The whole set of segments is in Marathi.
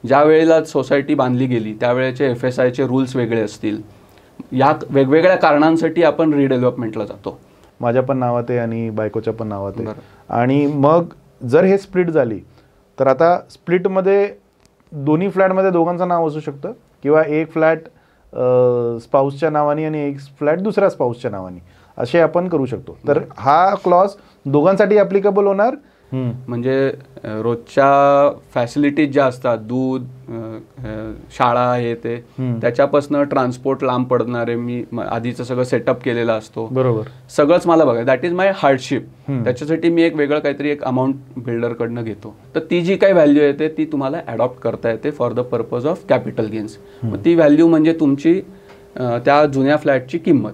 ज्या वेळेला सोसायटी बांधली गेली त्यावेळेचे FSIचे रूल्स वेगळे असतील, या वेगवेगळ्या कारणांसाठी आपण रिडेव्हलपमेंटला जातो. माझ्या पण नावात आहे आणि बायकोच्या पण नावात आहे. आणि मग जर हे स्प्लिट झाली तर आता स्प्लिटमध्ये दोन्ही फ्लॅटमध्ये दोघांचं नाव असू शकतं किंवा एक फ्लॅट स्पाऊसच्या नावाने आणि एक फ्लॅट दुसऱ्या स्पाऊसच्या नावाने असे आपण करू शकतो. तर हा क्लॉज दोघांसाठी ॲप्लिकेबल होणार. म्हणजे रोजच्या फॅसिलिटीज ज्या असतात, दूध, शाळा, हे ते, त्याच्यापासून ट्रान्सपोर्ट लांब पडणारे, मी आधीचं सगळं सेटअप केलेला असतो, बरोबर, सगळंच मला बघायचं. That is my hardship. त्याच्यासाठी मी एक वेगळं काहीतरी एक अमाऊंट बिल्डरकडनं घेतो. तर ती जी काही व्हॅल्यू येते ती तुम्हाला अडॉप्ट करता येते for the purpose of capital gains. ती व्हॅल्यू म्हणजे तुमची त्या जुन्या फ्लॅटची किंमत.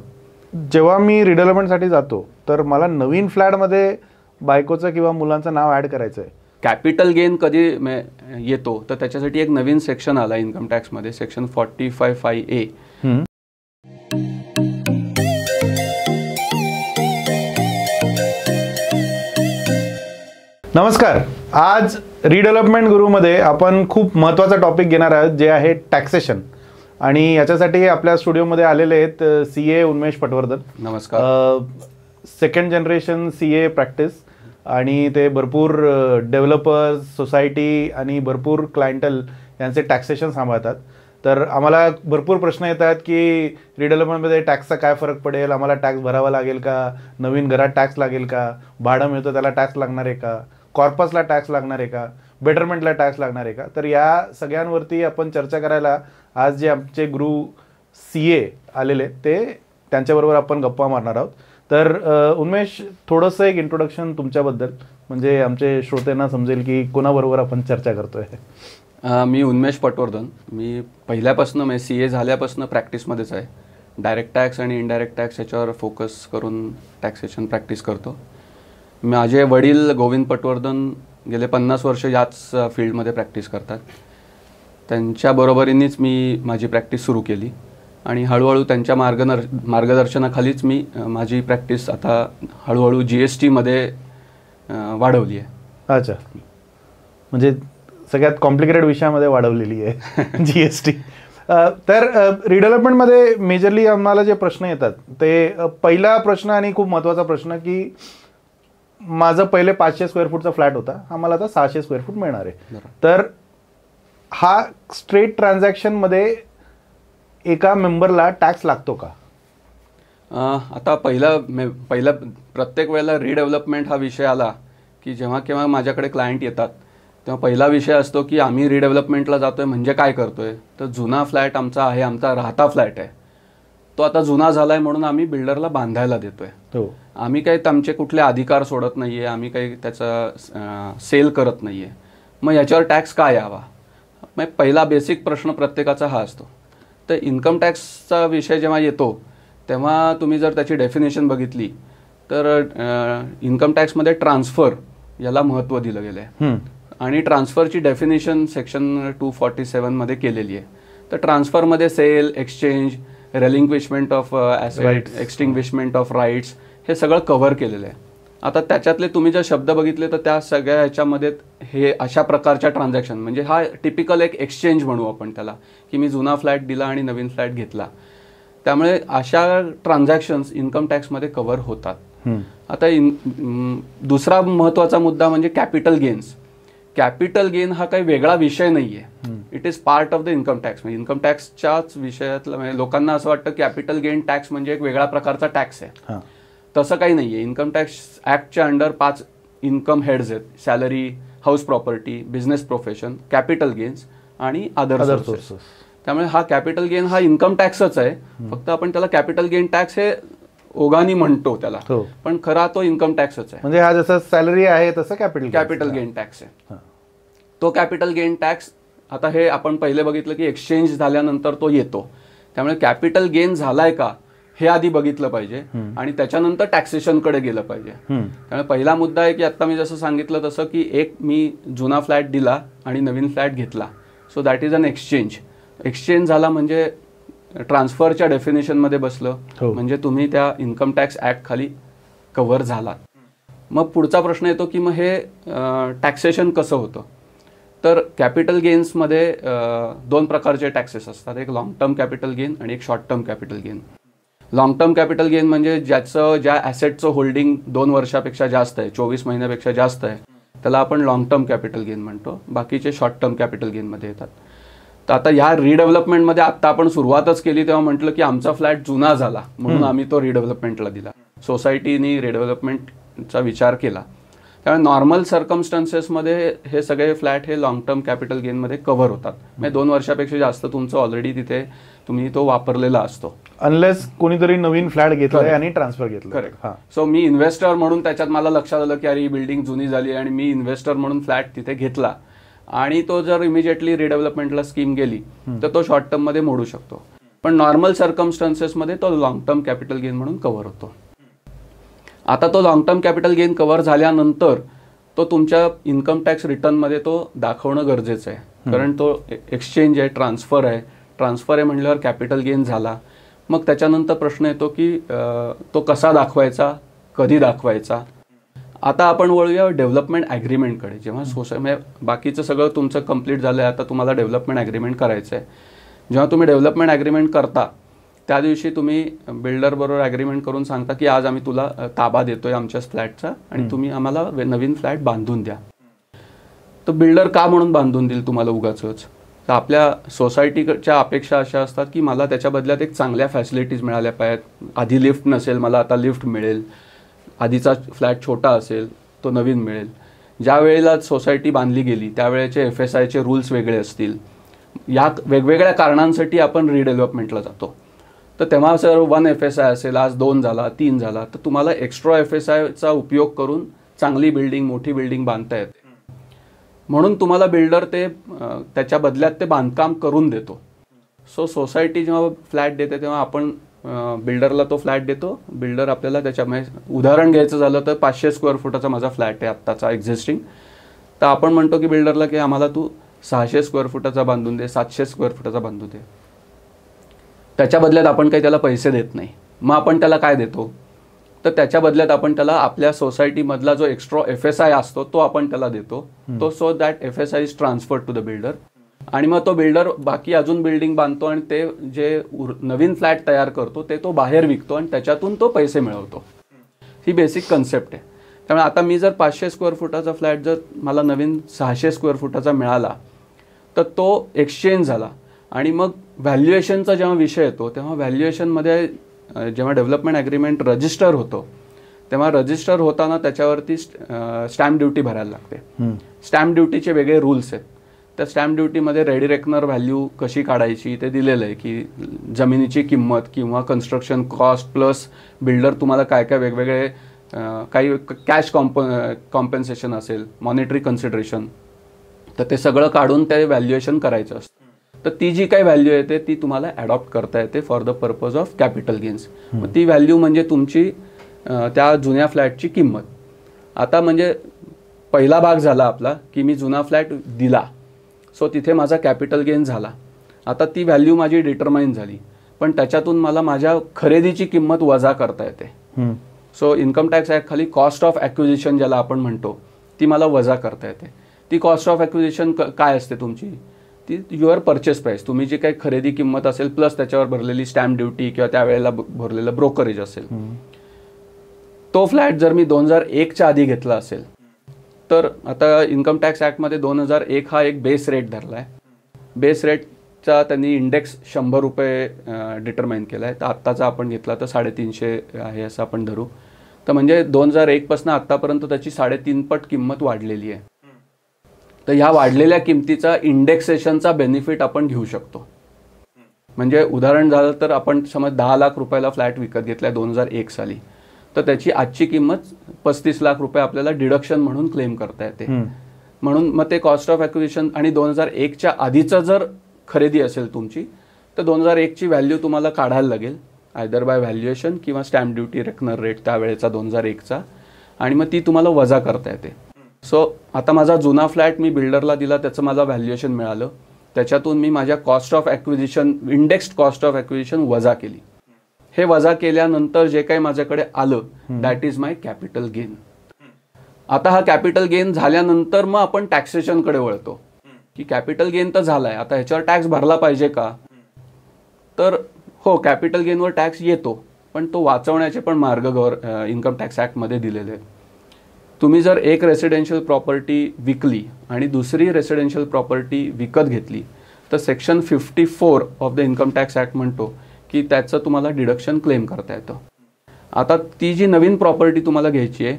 जेव्हा मी रिडेव्हलपमेंटसाठी जातो तर मला नवीन फ्लॅटमध्ये बायकोचं किंवा मुलांचं नाव ॲड करायचं आहे. कॅपिटल गेन कधी येतो तर त्याच्यासाठी एक नवीन सेक्शन आला इन्कम टॅक्समध्ये, सेक्शन 45(5)(a). नमस्कार. आज रिडेव्हलपमेंट गुरुमध्ये आपण खूप महत्त्वाचा टॉपिक घेणार आहोत, जे आहे टॅक्सेशन. आणि याच्यासाठी आपल्या स्टुडिओमध्ये आलेले आहेत CA उन्मेष पटवर्धन. नमस्कार. सेकंड जनरेशन CA प्रॅक्टिस, आणि ते भरपूर डेव्हलपर्स, सोसायटी आणि भरपूर क्लायंटल यांचे टॅक्सेशन सांभाळतात. तर आम्हाला भरपूर प्रश्न येतात की रिडेव्हलपमेंटमध्ये टॅक्सचा काय फरक पडेल, आम्हाला टॅक्स भरावा लागेल का, नवीन घरात टॅक्स लागेल का, भाडं मिळतं त्याला टॅक्स लागणार आहे का, कॉर्पसला टॅक्स लागणार आहे का, बेटरमेंटला टॅक्स लागणार आहे का. तर या सगळ्यांवरती आपण चर्चा करायला आज जे आमचे गुरु CA आलेले ते त्यांच्याबरोबर आपण गप्पा मारणार आहोत. तर उन्मेष, थोडंसं एक इंट्रोडक्शन तुमच्याबद्दल, म्हणजे आमचे श्रोत्यांना समजेल की कोणाबरोबर आपण चर्चा करतोय. मी उन्मेष पटवर्धन. मी पहिल्यापासून CA झाल्यापासून प्रॅक्टिसमध्येच आहे. डायरेक्ट टॅक्स आणि इनडायरेक्ट टॅक्स याच्यावर फोकस करून टॅक्सेशन प्रॅक्टिस करतो. माझे वडील गोविंद पटवर्धन गेले 50 वर्ष याच फील्डमध्ये प्रॅक्टिस करतात. त्यांच्याबरोबरीनेच मी माझी प्रॅक्टिस सुरू केली आणि हळूहळू त्यांच्या मार्गदर्शनाखालीच मी माझी प्रॅक्टिस आता हळूहळू GSTमध्ये वाढवली आहे. अच्छा, म्हणजे सगळ्यात कॉम्प्लिकेटेड विषयामध्ये वाढवलेली आहे GST. तर रिडेव्हलपमेंटमध्ये मेजरली आम्हाला जे प्रश्न येतात ते पहिला प्रश्न आणि खूप महत्त्वाचा प्रश्न की माझं पहिले 500 स्क्वेअर फूटचा फ्लॅट होता, आम्हाला आता 600 स्क्वेअर फूट मिळणार आहे. तर हा स्ट्रेट ट्रान्झॅक्शनमध्ये एका मेंबरला टॅक्स लागतो का? आता पहिला प्रत्येक वेळेला रिडेव्हलपमेंट हा विषय आला की जेव्हा केव्हा माझ्याकडे क्लायंट येतात तेव्हा पहिला विषय असतो की आम्ही रिडेव्हलपमेंटला जातोय म्हणजे काय करतोय. तर जुना फ्लॅट आमचा आहे, आमचा राहता फ्लॅट आहे, तो आता जुना झालाय म्हणून आम्ही बिल्डरला बांधायला देतोय. आम्ही काही आमचे कुठले अधिकार सोडत नाहीये, आम्ही काही त्याचा सेल करत नाहीये. मग याच्यावर टॅक्स का यावा? मग पहिला बेसिक प्रश्न प्रत्येकाचा हा असतो. तर इन्कम टॅक्सचा विषय जेव्हा येतो तेव्हा तुम्ही जर त्याची डेफिनेशन बघितली तर इन्कम टॅक्समध्ये ट्रान्सफर याला महत्त्व दिलं गेलं आहे आणि ट्रान्सफरची डेफिनेशन सेक्शन 247 केलेली आहे. तर ट्रान्सफरमध्ये sale, exchange, relinquishment of asset, extinguishment of rights हे सगळं कव्हर केलेलं आहे. आता त्याच्यातले तुम्ही जर शब्द बघितले तर त्या सगळ्या ह्याच्यामध्ये हे अशा प्रकारच्या ट्रान्झॅक्शन, म्हणजे हा टिपिकल एक एक्सचेंज म्हणू आपण त्याला, की मी जुना फ्लॅट दिला आणि नवीन फ्लॅट घेतला. त्यामुळे अशा ट्रान्झॅक्शन्स इन्कम टॅक्समध्ये कव्हर होतात. आता दुसरा महत्त्वाचा मुद्दा म्हणजे कॅपिटल गेन्स. कॅपिटल गेन हा काही वेगळा विषय नाही आहे, it is part of the income tax. म्हणजे इन्कम टॅक्सच्याच विषयातलं, म्हणजे लोकांना असं वाटतं कॅपिटल गेन टॅक्स म्हणजे एक वेगळा प्रकारचा टॅक्स आहे. तसं काही नाही आहे. इन्कम टॅक्स ॲक्टच्या अंडर 5 इन्कम हेड्स आहेत: salary, house property, business profession, capital gains आणि अदर सोर्सेस. त्यामुळे हा कॅपिटल गेन हा इन्कम टॅक्सच आहे, फक्त आपण त्याला कॅपिटल गेन टॅक्स हे ओघाने म्हणतो त्याला, पण खरा तो इन्कम टॅक्सच आहे. म्हणजे हा जसं सॅलरी आहे तसं कॅपिटल गेन टॅक्स आहे. तो कॅपिटल गेन टॅक्स आता हे आपण पहिले बघितलं की एक्सचेंज झाल्यानंतर तो येतो. त्यामुळे कॅपिटल गेन झालाय का हे आधी बघितलं पाहिजे आणि त्याच्यानंतर टॅक्सेशनकडे गेलं पाहिजे. त्यामुळे पहिला मुद्दा आहे की आता मी जसं सांगितलं तसं की एक मी जुना फ्लॅट दिला आणि नवीन फ्लॅट घेतला, so that is an exchange. Exchange झाला म्हणजे ट्रान्सफरच्या डेफिनेशनमध्ये बसलं, म्हणजे तुम्ही त्या इन्कम टॅक्स ॲक्ट खाली कव्हर झालात. मग पुढचा प्रश्न येतो की मग हे टॅक्सेशन कसं होतं. तर कॅपिटल गेन्समध्ये दोन प्रकारचे टॅक्सेस असतात, एक लॉंग टर्म कॅपिटल गेन आणि एक short term capital gain. Long term capital gain म्हणजे ज्या ॲसेटचं होल्डिंग 2 वर्षापेक्षा जास्त आहे, 24 महिन्यापेक्षा जास्त आहे, त्याला आपण लॉंग टर्म कॅपिटल गेन म्हणतो. बाकीचे शॉर्ट टर्म कॅपिटल गेनमध्ये येतात. तर आता ह्या रिडेव्हलपमेंटमध्ये आत्ता आपण सुरुवातच केली तेव्हा म्हटलं की आमचा फ्लॅट जुना झाला म्हणून आम्ही तो रिडेव्हलपमेंटला दिला. सोसायटीनी रिडेव्हलपमेंटचा विचार केला. त्यामुळे नॉर्मल सर्कमस्टन्सेसमध्ये हे सगळे फ्लॅट हे लॉंग टर्म कॅपिटल गेनमध्ये कव्हर होतात. म्हणजे 2 वर्षापेक्षा जास्त तुमचं ऑलरेडी तिथे तुम्ही तो वापरलेला असतो. अनलेस कोणीतरी नवीन फ्लॅट घेतलाय आणि ट्रान्सफर घेतलं. करेक्ट. सो मी इन्व्हेस्टर म्हणून त्याच्यात मला लक्षात आलं की अरे ही बिल्डिंग जुनी झाली आणि मी इन्व्हेस्टर म्हणून फ्लॅट तिथे घेतला आणि तो जर इमिजिएटली रिडेव्हलपमेंटला स्कीम गेली तर तो शॉर्ट टर्ममध्ये मोडू शकतो. पण नॉर्मल सर्कमस्टन्सेसमध्ये तो लॉंग टर्म कॅपिटल गेन म्हणून कव्हर होतो. आता तो long term capital gain cover झाल्यानंतर तो तुमच्या इन्कम टॅक्स रिटर्नमध्ये तो दाखवणं गरजेचं आहे. कारण तो एक्सचेंज आहे, ट्रान्सफर आहे म्हणल्यावर कॅपिटल गेन झाला. मग त्याच्यानंतर प्रश्न येतो की तो कसा दाखवायचा, कधी दाखवायचा. आता आपण वळूया डेव्हलपमेंट ॲग्रीमेंटकडे. जेव्हा म्हणजे बाकीचं सगळं तुमचं कंप्लीट झालं आहे, आता तुम्हाला डेव्हलपमेंट ॲग्रीमेंट करायचं आहे. जेव्हा तुम्ही डेव्हलपमेंट ॲग्रीमेंट करता त्या दिवशी तुम्ही बिल्डरबरोबर ॲग्रीमेंट करून सांगता की आज आम्ही तुला ताबा देतोय आमच्या फ्लॅटचा आणि तुम्ही आम्हाला नवीन फ्लॅट बांधून द्या. तर बिल्डर का म्हणून बांधून देईल तुम्हाला उगाचच? तर आपल्या सोसायटीच्या अपेक्षा अशा असतात की मला त्याच्या बदल्यात एक चांगल्या फॅसिलिटीज मिळाल्या पाहिजेत. आधी लिफ्ट नसेल, मला आता लिफ्ट मिळेल. आधीचा फ्लॅट छोटा असेल, तो नवीन मिळेल. ज्या वेळेला सोसायटी बांधली गेली त्यावेळेचे FSIचे रूल्स वेगळे असतील. या वेगवेगळ्या कारणांसाठी आपण रिडेव्हलपमेंटला जातो. तर तेव्हा जर 1 FSI असेल, आज 2 झाला, 3 झाला, तर तुम्हाला एक्स्ट्रा FSIचा उपयोग करून चांगली बिल्डिंग, मोठी बिल्डिंग बांधता येते. म्हणून तुम्हाला बिल्डर ते त्याच्या बदल्यात ते बांधकाम करून देतो. सो सोसायटी जेव्हा फ्लॅट देते तेव्हा आपण बिल्डरला तो फ्लॅट देतो. बिल्डर आपल्याला त्याच्यामध्ये उदाहरण घ्यायचं झालं तर 500 स्क्वेअर फुटाचा माझा फ्लॅट आहे आत्ताचा एक्झिस्टिंग. तर आपण म्हणतो की बिल्डरला की आम्हाला तू 600 स्क्वेअर फुटाचा बांधून दे, 700 स्क्वेअर फुटाचा बांधून दे. त्याच्या बदल्यात आपण काही त्याला पैसे देत नाही. मग आपण त्याला काय देतो? तर त्याच्या बदल्यात आपण त्याला आपल्या सोसायटीमधला जो एक्स्ट्रा FSI असतो तो आपण त्याला देतो. तो so that FSI is transfer to the builder. आणि मग तो बिल्डर बाकी अजून बिल्डिंग बांधतो आणि ते जे नवीन फ्लॅट तयार करतो ते तो बाहेर विकतो आणि त्याच्यातून तो पैसे मिळवतो. ही बेसिक कन्सेप्ट आहे. त्यामुळे आता मी जर 500 स्क्वेअर फुटाचा फ्लॅट जर मला नवीन 600 स्क्वेअर फुटाचा मिळाला तर तो एक्सचेंज झाला. आणि मग व्हॅल्युएशनचा जेव्हा विषय येतो तेव्हा व्हॅल्युएशनमध्ये जेव्हा डेव्हलपमेंट ॲग्रीमेंट रजिस्टर होतो तेव्हा रजिस्टर होताना त्याच्यावरती स्टॅम्प ड्युटी भरायला लागते. स्टॅम्प ड्युटीचे वेगळे रूल्स आहेत. त्या स्टॅम्प ड्युटीमध्ये रेडी रेकनर व्हॅल्यू कशी काढायची ते दिलेलं आहे की जमिनीची किंमत किंवा कन्स्ट्रक्शन कॉस्ट प्लस बिल्डर तुम्हाला काय काय वेगवेगळे काही कॅश कॉम्पेन्सेशन असेल, मॉनिटरी कन्सिडरेशन, तर ते सगळं काढून ते व्हॅल्युएशन करायचं असतं. तर ती जी काही व्हॅल्यू येते ती तुम्हाला ॲडॉप्ट करता येते for the purpose of capital gains. मग ती व्हॅल्यू म्हणजे तुमची त्या जुन्या फ्लॅटची किंमत. आता म्हणजे पहिला भाग झाला आपला की मी जुना फ्लॅट दिला, सो तिथे माझा कॅपिटल गेन झाला. आता ती व्हॅल्यू माझी डिटरमाइन झाली, पण त्याच्यातून मला माझ्या खरेदीची किंमत वजा करता येते. सो इन्कम टॅक्स ॲक्ट खाली कॉस्ट ऑफ ॲक्विजिशन ज्याला आपण म्हणतो ती मला वजा करता येते. ती कॉस्ट ऑफ ॲक्विजिशन काय असते तुमची? ती युअर परचेस प्राईस, तुम्ही जी काही खरेदी किंमत असेल प्लस त्याच्यावर भरलेली स्टॅम्प ड्युटी किंवा त्यावेळेला भरलेलं ब्रोकरेज असेल. तो फ्लॅट जर मी 2001च्या आधी घेतला असेल तर आता इन्कम टॅक्स ॲक्टमध्ये 2001 हा एक बेस रेट धरला आहे. बेस रेटचा त्यांनी इंडेक्स 100 रुपये डिटरमाइन केला आहे. तर आत्ताचा आपण घेतला तर 350 आहे असं आपण धरू. तर म्हणजे 2001 पासून आत्तापर्यंत त्याची 3.5 पट किंमत वाढलेली आहे. तर ह्या वाढलेल्या किमतीचा इंडेक्सेशनचा बेनिफिट आपण घेऊ शकतो. म्हणजे उदाहरण झालं तर आपण समज 10 लाख रुपयाला फ्लॅट विकत घेतलाय 2001 साली, तर त्याची आजची किंमत 35 लाख रुपये आपल्याला डिडक्शन म्हणून क्लेम करता येते. म्हणून मग ते कॉस्ट ऑफ ॲक्विजिशन आणि 2001च्या आधीचं जर खरेदी असेल तुमची तर 2001ची व्हॅल्यू तुम्हाला काढायला लागेल आयदर बाय व्हॅल्युएशन किंवा स्टॅम्प ड्युटी रेकनर रेट त्यावेळेचा 2001चा, आणि मग ती तुम्हाला वजा करता येते. सो आता माझा जुना फ्लॅट मी बिल्डरला दिला, त्याचं मला व्हॅल्युएशन मिळालं, त्याच्यातून मी माझ्या cost of acquisition indexed cost of acquisition वजा केली. हे वजा केल्यानंतर जे काही माझ्याकडे आलं that is my capital gain. आता हा कॅपिटल गेन झाल्यानंतर मग आपण टॅक्सेशनकडे वळतो. की कॅपिटल गेन तर झालाय, आता ह्याच्यावर टॅक्स भरला पाहिजे का? तर हो, कॅपिटल गेनवर टॅक्स येतो, पण तो वाचवण्याचे पण मार्ग इन्कम टॅक्स ॲक्टमध्ये दिलेले आहेत. तुम्ही जर एक रेसिडेन्शियल प्रॉपर्टी विकली आणि दुसरी रेसिडेन्शियल प्रॉपर्टी विकत घेतली तर section 54 of the income tax act म्हणतो की त्याचं तुम्हाला डिडक्शन क्लेम करता येतं. आता ती जी नवीन प्रॉपर्टी तुम्हाला घ्यायची आहे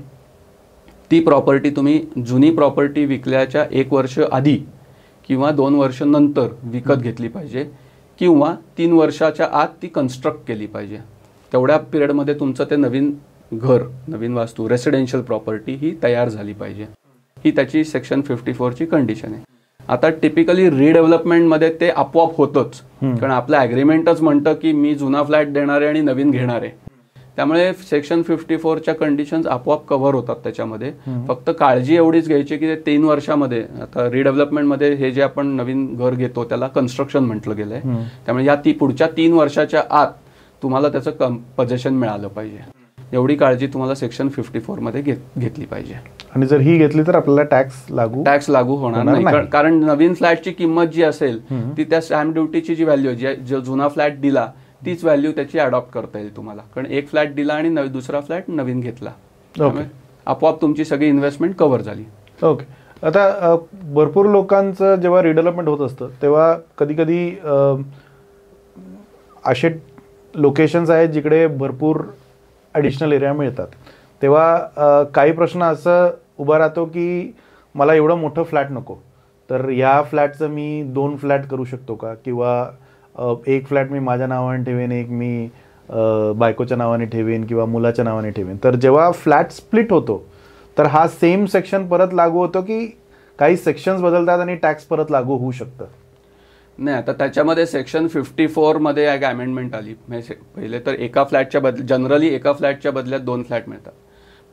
ती प्रॉपर्टी तुम्ही जुनी प्रॉपर्टी विकल्याच्या 1 वर्ष आधी किंवा 2 वर्ष नंतर विकत घेतली पाहिजे किंवा 3 वर्षाच्या आत ती कन्स्ट्रक्ट केली पाहिजे. तेवढ्या पिरियडमध्ये तुमचं ते नवीन घर, नवीन वास्तू, रेसिडेन्शियल प्रॉपर्टी ही तयार झाली पाहिजे. ही त्याची सेक्शन 54 ची कंडिशन आहे. आता टिपिकली रिडेव्हलपमेंटमध्ये ते आपोआप होतंच, कारण आपलं ॲग्रीमेंटच म्हणतं की मी जुना फ्लॅट देणार आहे आणि नवीन घेणार आहे. त्यामुळे सेक्शन 54च्या कंडिशन्स आपोआप कव्हर होतात त्याच्यामध्ये. फक्त काळजी एवढीच घ्यायची की ते 3 वर्षामध्ये, आता रिडेव्हलपमेंटमध्ये हे जे आपण नवीन घर घेतो त्याला कन्स्ट्रक्शन म्हटलं गेलं आहे. त्यामुळे या पुढच्या 3 वर्षाच्या आत तुम्हाला त्याचं पोझेशन मिळालं पाहिजे. एवढी काळजी तुम्हाला सेक्शन 54 मध्ये घेतली पाहिजे. आणि जर ही घेतली तर आपल्याला टॅक्स लागू होणार नाही, कारण नवीन फ्लॅटची किंमत जी असेल ती त्या स्टॅम्प ड्युटीची जी व्हॅल्यू आहे, जो जुना फ्लॅट दिला तीच व्हॅल्यू त्याची अडॉप्ट करता येईल तुम्हाला, कारण एक फ्लॅट दिला आणि दुसरा फ्लॅट नवीन घेतला, आपोआप तुमची सगळी इन्व्हेस्टमेंट कव्हर झाली. ओके. आता भरपूर लोकांचं जेव्हा रिडेव्हलपमेंट होत असतं तेव्हा कधी कधी असे लोकेशन्स आहेत जिकडे भरपूर ॲडिशनल एरिया मिळतात, तेव्हा काही प्रश्न असं उभा राहतो की मला एवढं मोठं फ्लॅट नको, तर ह्या फ्लॅटचं मी 2 फ्लॅट करू शकतो का? किंवा एक फ्लॅट मी माझ्या नावाने ठेवेन, एक मी बायकोच्या नावाने ठेवेन किंवा मुलाच्या नावाने ठेवेन. तर जेव्हा फ्लॅट स्प्लिट होतो तर हा सेम सेक्शन परत लागू होतो की काही सेक्शन्स बदलतात आणि टॅक्स परत लागू होऊ शकतं? नाही, आता त्याच्यामध्ये सेक्शन 54 मध्ये एक अमेंडमेंट आली. पहिले तर एका फ्लॅटच्या जनरली एका फ्लॅटच्या बदल्यात 2 फ्लॅट मिळतात.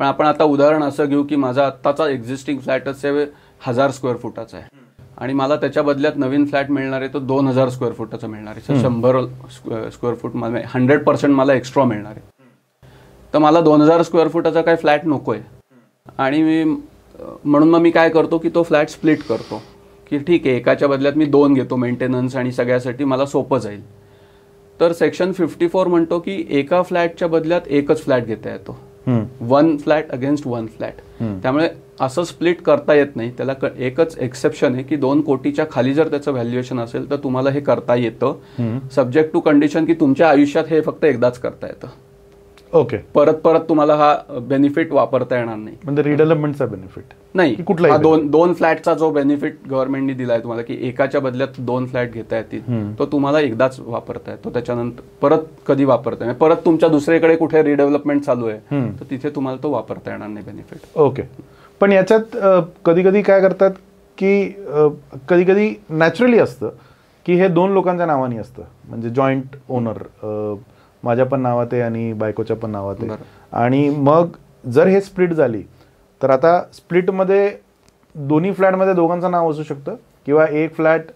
पण आपण आता उदाहरण असं घेऊ की माझा आत्ताचा एक्झिस्टिंग फ्लॅटच 1000 स्क्वेअर फुटाचा आहे आणि मला त्याच्या बदल्यात नवीन फ्लॅट मिळणार आहे तो 2000 स्क्वेअर फुटाचा मिळणार आहे. 100 स्क्वेअर फूट 100% मला एक्स्ट्रा मिळणार आहे. तर मला 2000 स्क्वेअर फुटाचा काही फ्लॅट नको आहे आणि म्हणून मग मी काय करतो की तो फ्लॅट स्प्लिट करतो की ठीक आहे, एकाच्या बदल्यात मी 2 घेतो मेंटेनन्स आणि सगळ्यासाठी मला सोपं जाईल. तर सेक्शन 54 म्हणतो की एका फ्लॅटच्या बदल्यात एकच फ्लॅट घेता येतो, 1 फ्लॅट अगेन्स्ट 1 फ्लॅट. त्यामुळे असं स्प्लिट करता येत नाही. त्याला एकच एक्सेप्शन आहे की 2 कोटीच्या खाली जर त्याचं व्हॅल्युएशन असेल तर तुम्हाला हे करता येतं, सब्जेक्ट टू कंडिशन की तुमच्या आयुष्यात हे फक्त एकदाच करता येतं. ओके. परत तुम्हाला हा बेनिफिट वापरता येणार नाही. म्हणजे रिडेव्हलपमेंटचा बेनिफिट नाही, कुठला 2 फ्लॅटचा जो बेनिफिट गव्हर्नमेंटने दिलाय तुम्हाला की एकाच्या बदल्यात 2 फ्लॅट घेता येतील, तो तुम्हाला एकदाच वापरता येतो. त्याच्यानंतर परत कधी वापरता येईल, परत तुमच्या दुसरीकडे कुठे रिडेव्हलपमेंट चालू आहे तर तिथे तुम्हाला तो वापरता येणार नाही बेनिफिट. ओके. पण याच्यात कधी कधी काय करतात की कधी कधी नॅचरली असतं की हे 2 लोकांच्या नावाने असतं, म्हणजे जॉईंट ओनर, माझ्या पण नावात आहे आणि बायकोच्या पण नावात आहे. आणि मग जर हे स्प्लिट झाली तर आता स्प्लिटमध्ये दोन्ही फ्लॅटमध्ये दोघांचं नाव असू शकतं किंवा एक फ्लॅट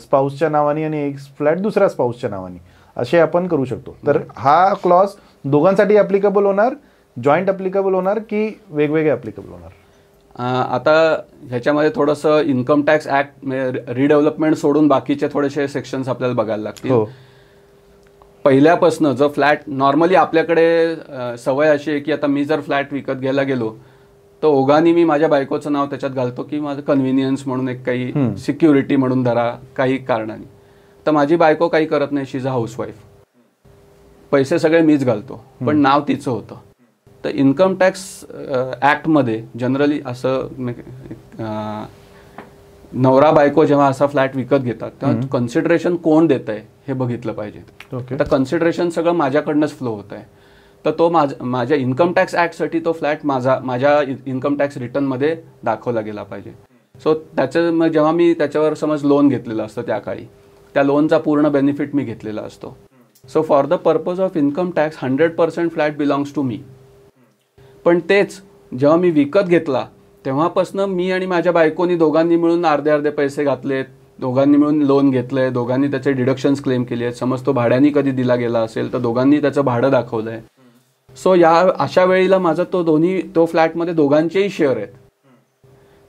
स्पाऊसच्या नावाने आणि एक फ्लॅट दुसऱ्या स्पाऊसच्या नावाने, असे आपण करू शकतो. तर हा क्लॉज दोघांसाठी ॲप्लिकेबल होणार, जॉईंट ॲप्लिकेबल होणार की वेगवेगळे ॲप्लिकेबल होणार? आता ह्याच्यामध्ये थोडंसं इन्कम टॅक्स ॲक्ट रिडेव्हलपमेंट सोडून बाकीचे थोडेसे सेक्शन्स आपल्याला बघायला लागतील. पहिल्यापासून जर फ्लॅट नॉर्मली आपल्याकडे सवय अशी आहे की आता मी जर फ्लॅट विकत घ्यायला गेलो तर ओघांनी मी माझ्या बायकोचं नाव त्याच्यात घालतो की माझं कन्व्हिनियन्स म्हणून, एक काही सिक्युरिटी म्हणून धरा, काही कारणाने. तर माझी बायको काही करत नाही, शी इज अ हाऊसवाईफ, पैसे सगळे मीच घालतो पण नाव तिचं होतं. तर इन्कम टॅक्स ॲक्टमध्ये जनरली असं नवरा बायको जेव्हा असा फ्लॅट विकत घेतात तेव्हा कन्सिडरेशन कोण देत आहे हे बघितलं पाहिजे. तर कन्सिडरेशन सगळं माझ्याकडनंच फ्लो होत आहे, तर तो माझ्या इन्कम टॅक्स ॲक्टसाठी तो फ्लॅट माझ्या इन्कम टॅक्स रिटर्नमध्ये दाखवला गेला पाहिजे. सो त्याचं जेव्हा मी त्याच्यावर समज लोन घेतलेलं असतं त्या काळी, त्या लोनचा पूर्ण बेनिफिट मी घेतलेला असतो. So for the purpose of income tax 100% flat belongs to me. पण तेच जेव्हा मी विकत घेतला तेव्हापासून मी आणि माझ्या बायकोनी दोघांनी मिळून अर्धे पैसे घातलेत, दोघांनी मिळून लोन घेतलंय, दोघांनी त्याचे डिडक्शन्स क्लेम केले आहेत. समज तो भाड्याने कधी दिला गेला असेल तर दोघांनी त्याचं भाडं दाखवलंय. सो अशा वेळेला माझा तो फ्लॅटमध्ये दोघांचेही शेअर आहेत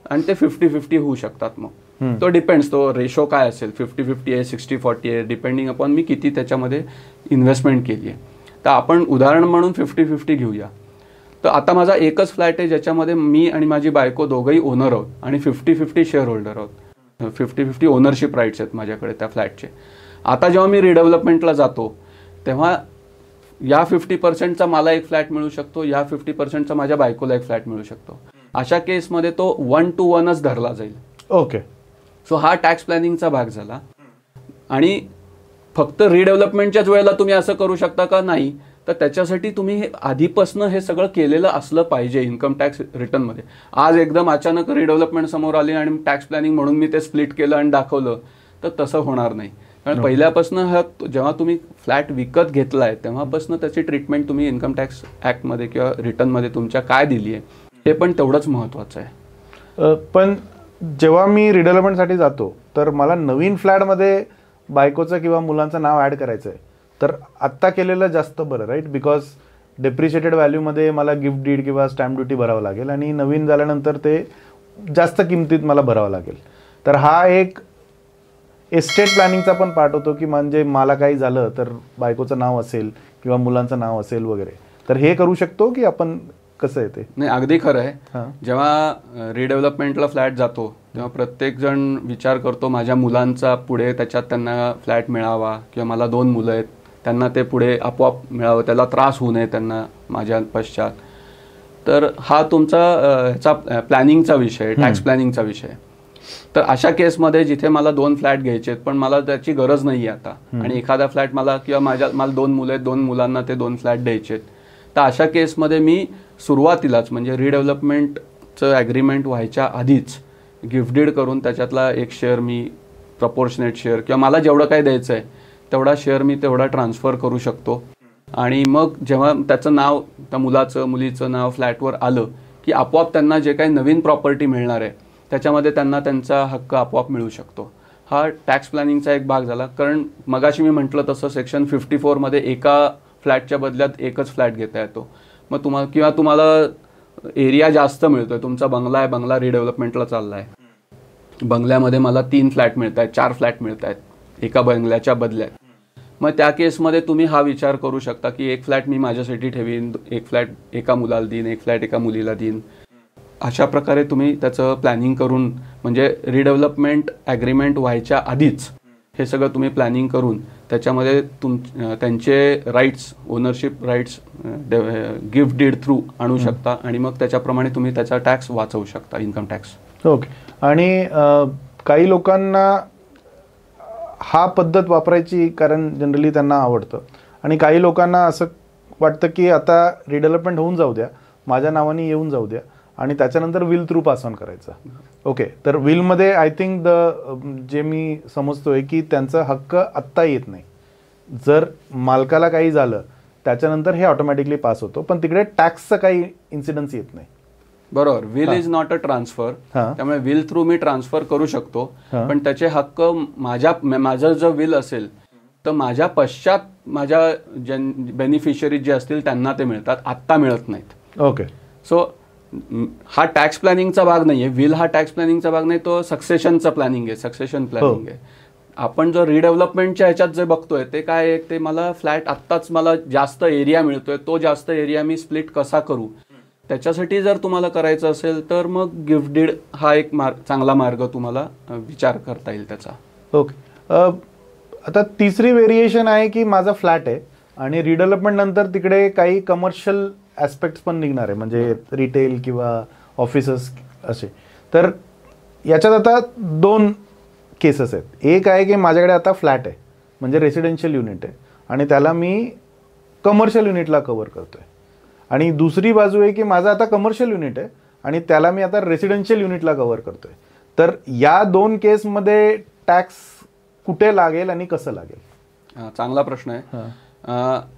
आणि ते 50-50 होऊ शकतात. मग तो डिपेंड्स, तो रेशो काय असेल, 50-50 आहे, 60-40 आहे, डिपेंडिंग अपॉन मी किती त्याच्यामध्ये इन्व्हेस्टमेंट केली आहे. तर आपण उदाहरण म्हणून 50-50 घेऊया. तर आता माझा एकच फ्लॅट आहे ज्याच्यामध्ये मी आणि माझी बायको दोघंही ओनर आहोत आणि 50-50 शेअर होल्डर आहोत. 50-50 ओनरशिप राईट्स आहेत माझ्याकडे त्या फ्लॅटचे. आता जेव्हा मी रिडेव्हलपमेंटला जातो तेव्हा या 50%चा मला एक फ्लॅट मिळू शकतो, या 50%चा माझ्या बायकोला एक फ्लॅट मिळू शकतो. अशा केसमध्ये तो 1-to-1च धरला जाईल. ओके. सो हा टॅक्स प्लॅनिंगचा भाग झाला. आणि फक्त रिडेव्हलपमेंटच्याच वेळेला तुम्ही असं करू शकता का? नाही. तर त्याच्यासाठी तुम्ही आधीपासनं हे सगळं केलेलं असलं पाहिजे इन्कम टॅक्स रिटर्नमध्ये. आज एकदम अचानक रिडेव्हलपमेंट समोर आली आणि टॅक्स प्लॅनिंग म्हणून मी ते स्प्लिट केलं आणि दाखवलं तर तसं होणार नाही. कारण पहिल्यापासून हा जेव्हा तुम्ही फ्लॅट विकत घेतलाय तेव्हापासून त्याची ट्रीटमेंट तुम्ही इन्कम टॅक्स ॲक्टमध्ये किंवा रिटर्नमध्ये तुमच्या काय दिली आहे हे पण तेवढंच महत्त्वाचं आहे. पण जेव्हा मी रिडेव्हलपमेंटसाठी जातो तर मला नवीन फ्लॅटमध्ये बायकोचं किंवा मुलांचं नाव ॲड करायचं आहे, तर आत्ता केलेलं जास्त बरं, राईट? बिकॉज डेप्रिशिएटेड व्हॅल्यूमध्ये मला गिफ्ट डीड किंवा स्टॅम्प ड्युटी भरावं लागेल आणि नवीन झाल्यानंतर ते जास्त किमतीत मला भरावं लागेल. तर हा एक एस्टेट प्लॅनिंगचा पण पार्ट होतो की म्हणजे मला काही झालं तर बायकोचं नाव असेल किंवा मुलांचं नाव असेल वगैरे. तर हे करू शकतो की आपण कसं आहे ते? नाही, अगदी खरं आहे. जेव्हा रिडेव्हलपमेंटला फ्लॅट जातो तेव्हा प्रत्येक जण विचार करतो माझ्या मुलांचा पुढे त्याच्यात त्यांना फ्लॅट मिळावा किंवा मला 2 मुलं आहेत त्यांना ते पुढे आपोआप मिळावं, त्याला त्रास होऊ नये त्यांना माझ्या पश्चात. तर हा तुमचा ह्याचा प्लॅनिंगचा विषय, टॅक्स प्लॅनिंगचा विषय. तर अशा केसमध्ये जिथे मला 2 फ्लॅट घ्यायचे आहेत पण मला त्याची गरज नाही आहे आता आणि एखादा फ्लॅट मला किंवा मला 2 मुलं आहेत, 2 मुलांना ते 2 फ्लॅट द्यायचे आहेत, तर अशा केसमध्ये मी सुरुवातीलाच म्हणजे रिडेव्हलपमेंटचं ॲग्रीमेंट व्हायच्या आधीच गिफ्ट डीड करून त्याच्यातला एक शेअर मी प्रपोर्शनेट शेअर किंवा मला जेवढं काय द्यायचं आहे तेवढा शेअर मी तेवढा ट्रान्सफर करू शकतो. आणि मग जेव्हा त्याचं नाव, त्या मुलाचं मुलीचं नाव फ्लॅटवर आलं की आपोआप त्यांना जे काही नवीन प्रॉपर्टी मिळणार आहे त्याच्यामध्ये त्यांना त्यांचा हक्क आपोआप मिळू शकतो. हा टॅक्स प्लॅनिंगचा एक भाग झाला. कारण मगाशी मी म्हटलं तसं सेक्शन 54मध्ये एका फ्लॅटच्या बदल्यात एकच फ्लॅट घेता येतो. मग तुम्हाला एरिया जास्त मिळतोय, तुमचा बंगला आहे, बंगला रिडेव्हलपमेंटला चालला आहे, बंगल्यामध्ये मला 3 फ्लॅट मिळत आहेत, 4 फ्लॅट मिळत आहेत एका बंगल्याच्या बदल्यात. मग त्या केसमध्ये तुम्ही हा विचार करू शकता की एक फ्लॅट मी माझ्यासाठी ठेवीन, एक फ्लॅट एका मुलाला देईन, एक फ्लॅट एका मुलीला देईन. अशा प्रकारे तुम्ही त्याचं प्लॅनिंग करून म्हणजे रिडेव्हलपमेंट ॲग्रीमेंट व्हायच्या आधीच हे सगळं तुम्ही प्लॅनिंग करून त्याच्यामध्ये त्यांचे rights, ownership rights gift deed through आणू शकता आणि मग त्याच्याप्रमाणे तुम्ही त्याचा टॅक्स वाचवू शकता, इन्कम टॅक्स. ओके. आणि काही लोकांना हा पद्धत वापरायची कारण जनरली त्यांना आवडतं आणि काही लोकांना असं वाटतं की आता रिडेव्हलपमेंट होऊन जाऊ द्या, माझ्या नावाने येऊन जाऊ द्या आणि त्याच्यानंतर विल थ्रू पास ऑन करायचा. ओके. तर विलमध्ये आय थिंक जे मी समजतोय की त्यांचा हक्क आत्ता येत नाही. जर मालकाला काही झालं त्याच्यानंतर हे ऑटोमॅटिकली पास होतो, पण तिकडे टॅक्सचं काही इन्सिडन्स येत नाही. बरोबर. Will is not a transfer. त्यामुळे विल थ्रू मी ट्रान्सफर करू शकतो पण त्याचे हक्क माझं जर विल असेल तर माझ्या पश्चात माझ्या बेनिफिशियरी जे असतील त्यांना ते मिळतात, आत्ता मिळत नाहीत. ओके. सो हा टॅक्स प्लॅनिंगचा भाग नाही आहे. विल हा टॅक्स प्लॅनिंगचा भाग नाही, तो सक्सेशनचा प्लॅनिंग आहे, सक्सेशन प्लॅनिंग आहे. आपण जो रिडेव्हलपमेंटच्या ह्याच्यात जे बघतोय ते काय आहे, ते मला फ्लॅट आत्ताच मला जास्त एरिया मिळतोय, तो जास्त एरिया मी स्प्लिट कसा करू त्याच्यासाठी जर तुम्हाला करायचं असेल तर मग गिफ्ट डीड हा एक चांगला मार्ग तुम्हाला विचार करता येईल त्याचा. ओके. आता तिसरी व्हेरिएशन आहे की माझा फ्लॅट आहे आणि रिडेव्हलपमेंट नंतर तिकडे काही कमर्शियल ॲस्पेक्ट्स पण निघणार आहे, म्हणजे रिटेल किंवा ऑफिसेस असे. तर याच्यात आता 2 केसेस आहेत. एक आहे की माझ्याकडे आता फ्लॅट आहे म्हणजे रेसिडेन्शियल युनिट आहे आणि त्याला मी कमर्शियल युनिटला कव्हर करतोय. आणि दुसरी बाजू आहे की माझं आता कमर्शियल युनिट आहे आणि त्याला मी आता रेसिडेन्शियल युनिटला कव्हर करतोय. तर या 2 केसमध्ये टॅक्स कुठे लागेल आणि कसं लागेल? चांगला प्रश्न आहे.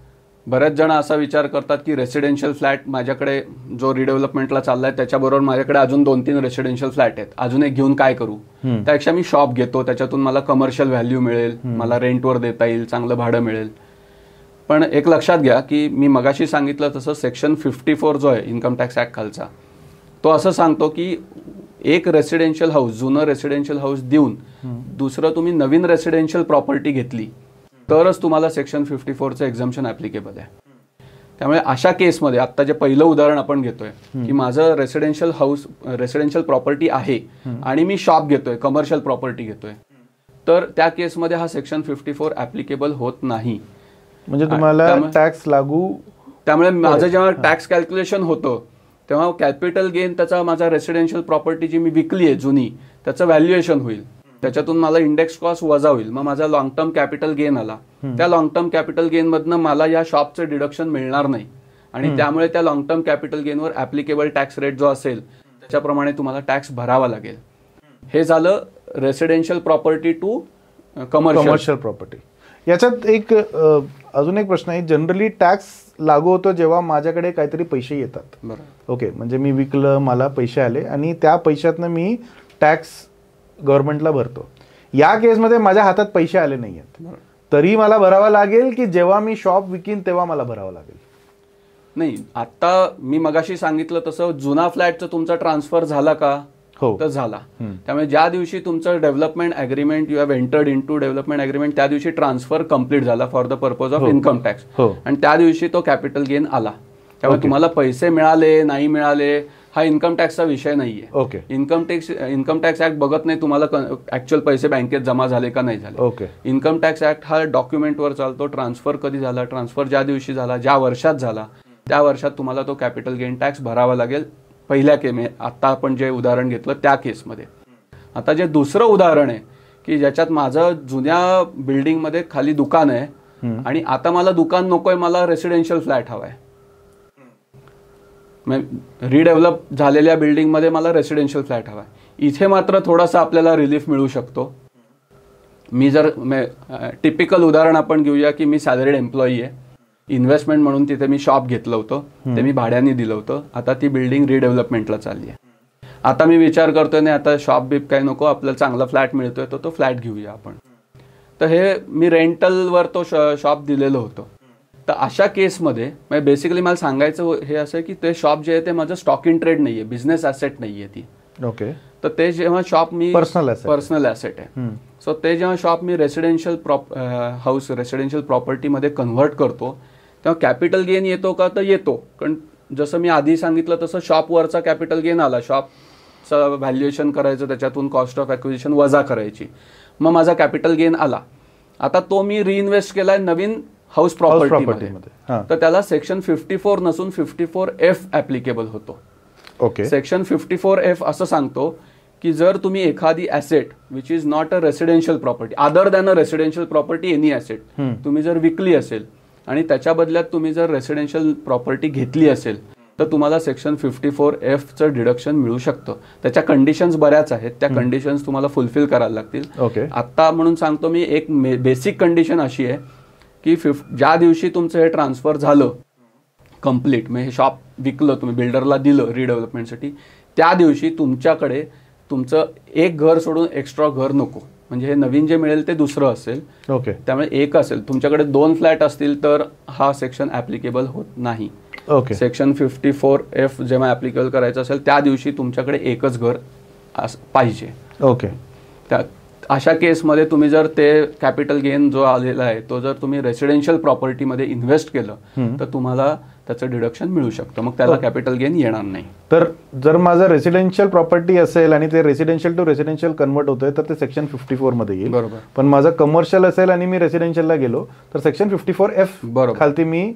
बरेच जण असा विचार करतात की रेसिडेन्शियल फ्लॅट माझ्याकडे जो रिडेव्हलपमेंटला चाललाय त्याच्याबरोबर माझ्याकडे अजून 2-3 रेसिडेन्शियल फ्लॅट आहेत, अजून एक घेऊन काय करू, त्यापेक्षा मी शॉप घेतो, त्याच्यातून मला कमर्शियल व्हॅल्यू मिळेल, मला रेंटवर देता येईल, चांगलं भाडं मिळेल. पण एक लक्षात घ्या की मी मगाशी सांगितलं तसं सेक्शन 54 जो आहे इन्कम टॅक्स ॲक्ट खालचा, तो असं सांगतो की एक रेसिडेन्शियल हाऊस, जुनं रेसिडेन्शियल हाऊस देऊन दुसरं तुम्ही नवीन रेसिडेन्शियल प्रॉपर्टी घेतली तरच तुम्हाला सेक्शन 54चं एक्झम्पशन ऍप्लिकेबल आहे. त्यामुळे अशा केसमध्ये आत्ता जे पहिलं उदाहरण आपण घेतोय की माझं रेसिडेन्शियल हाऊस, रेसिडेन्शियल प्रॉपर्टी आहे आणि मी शॉप घेतोय, कमर्शियल प्रॉपर्टी घेतोय, तर त्या केसमध्ये हा सेक्शन 54 ऍप्लिकेबल होत नाही. म्हणजे तुम्हाला टॅक्स लागू. त्यामुळे माझं जेव्हा टॅक्स कॅल्क्युलेशन होतं तेव्हा कॅपिटल गेन त्याचा माझा रेसिडेन्शियल प्रॉपर्टी जी मी विकली आहे जुनी त्याचं व्हॅल्युएशन होईल, त्याच्यातून मला इंडेक्स कॉस्ट वजा होईल, मग माझा लॉंग टर्म कॅपिटल गेन आला. त्या लॉंग टर्म कॅपिटल गेन मधनं मला या शॉपचं डिडक्शन मिळणार नाही आणि त्यामुळे त्या लॉंग टर्म कॅपिटल गेनवर ऍप्लिकेबल टॅक्स रेट जो असेल त्याच्याप्रमाणे तुम्हाला टॅक्स भरावा लागेल. हे झालं residential property to commercial property. याच्यात एक अजून एक प्रश्न आहे, जनरली टॅक्स लागू होतो जेव्हा माझ्याकडे काहीतरी पैसे येतात. ओके, म्हणजे मी विकलं, मला पैसे आले आणि त्या पैशातनं मी टॅक्स गव्हर्नमेंटला भरतो. या केसमध्ये माझ्या हातात पैसे आले नाही आहेत तरी मला भरावा लागेल की जेव्हा मी शॉप विकीन तेव्हा मला भरावं लागेल? नाही, आता मी मगाशी सांगितलं तसं जुना फ्लॅटचा तुमचा ट्रान्सफर झाला का? हो, तर झाला. त्यामुळे ज्या दिवशी तुमचं development agreement you have entered into development agreement त्या दिवशी ट्रान्सफर कम्प्लीट झाला for the purpose of income tax आणि त्या दिवशी तो कॅपिटल गेन आला. त्यामुळे तुम्हाला पैसे मिळाले नाही मिळाले हा इन्कम टॅक्सचा विषय नाहीये. ओके, इन्कम टॅक्स ऍक्ट बघत नाही तुम्हाला ऍक्च्युअल पैसे बँकेत जमा झाले का नाही झाले. ओके, इन्कम टॅक्स ऍक्ट हा डॉक्युमेंटवर चालतो. ट्रान्सफर कधी झाला, ट्रान्सफर ज्या दिवशी झाला, ज्या वर्षात झाला त्या वर्षात तुम्हाला तो कॅपिटल गेन टॅक्स भरावा लागेल. पहिल्या आता आपण जे उदाहरण घेतलं त्या केसमध्ये. आता जे दुसरं उदाहरण आहे की ज्याच्यात माझं जुन्या बिल्डिंगमध्ये खाली दुकान आहे आणि आता मला दुकान नकोय, मला रेसिडेन्शियल फ्लॅट हवाय. रिडेव्हलप झालेल्या बिल्डिंगमध्ये मला रेसिडेन्शियल फ्लॅट हवाय. इथे मात्र थोडासा आपल्याला रिलीफ मिळू शकतो. मी जर टिपिकल उदाहरण आपण घेऊया की मी सॅलरीड एम्प्लॉई आहे, इन्व्हेस्टमेंट म्हणून तिथे मी शॉप घेतलं होतं, ते मी भाड्याने दिलं होतं. आता ती बिल्डिंग रिडेव्हलपमेंटला चालली आहे. आता मी विचार करतोय नाही आता शॉप बीप काय नको, आपल्याला चांगला फ्लॅट मिळतोय तो फ्लॅट घेऊया आपण. तर हे मी रेंटलवर तो शॉप दिलेलं होतं. तर अशा केसमध्ये बेसिकली मला सांगायचं हे असं की ते शॉप जे आहे ते माझं स्टॉक इन ट्रेड नाहीये, बिझनेस ॲसेट नाहीये ती. ओके, तर ते जेव्हा शॉप मी पर्सनल ॲसेट आहे, सो ते जेव्हा शॉप मी रेसिडेन्शियल हाऊस रेसिडेन्शियल प्रॉपर्टीमध्ये कन्व्हर्ट करतो तेव्हा कॅपिटल गेन येतो का? तर येतो. कारण जसं मी आधी सांगितलं तसं शॉपवरचा कॅपिटल गेन आला, शॉपचं व्हॅल्युएशन करायचं, त्याच्यातून कॉस्ट ऑफ ॲक्विजिशन वजा करायची, मग माझा कॅपिटल गेन आला. आता तो मी रिइन्व्हेस्ट केलाय नवीन हाऊस प्रॉपर्टीमध्ये, तर त्याला सेक्शन 54 नसून 54F ऍप्लिकेबल होतो. ओके, सेक्शन 54F असं सांगतो की जर तुम्ही एखादी asset which is not a residential property other than a residential property any asset तुम्ही जर विकली असेल आणि त्याच्या बदल्यात तुम्ही जर रेसिडेन्शियल प्रॉपर्टी घेतली असेल तर तुम्हाला सेक्शन 54Fचं डिडक्शन मिळू शकतं. त्याच्या कंडिशन्स बऱ्याच आहेत, त्या कंडिशन्स तुम्हाला फुलफिल करायला लागतील. ओके, आता म्हणून सांगतो मी एक बेसिक कंडिशन अशी आहे की ज्या दिवशी तुमचं हे ट्रान्सफर झालं कम्प्लीट, म्हणजे हे शॉप विकलं तुम्ही बिल्डरला दिलं रिडेव्हलपमेंटसाठी, त्या दिवशी तुमच्याकडे तुमचं एक घर सोडून एक्स्ट्रा घर नको. म्हणजे हे नवीन जे मिळेल ते दुसरं असेल. ओके, त्यामुळे एक असेल, तुमच्याकडे 2 फ्लॅट असतील तर हा सेक्शन ऍप्लिकेबल होत नाही. ओके, सेक्शन 54F जेव्हा ऍप्लिकेबल करायचं असेल त्या दिवशी तुमच्याकडे एकच घर पाहिजे. ओके, त्या अशा केसमध्ये तुम्ही जर ते कॅपिटल गेन जो आलेला आहे तो जर तुम्ही रेसिडेन्शियल प्रॉपर्टीमध्ये इन्व्हेस्ट केलं तर तुम्हाला त्याचं डिडक्शन मिळू शकतं, मग त्याला कॅपिटल गेन येणार नाही. तर जर माझं रेसिडेन्शियल प्रॉपर्टी असेल आणि ते रेसिडेन्शियल टू रेसिडेन्शियल कन्वर्ट होतंय तर ते सेक्शन 54 मध्ये येईल. बरोबर. पण माझं कमर्शियल असेल आणि मी रेसिडेन्शियलला गेलो तर सेक्शन 54F बरोबर खालती मी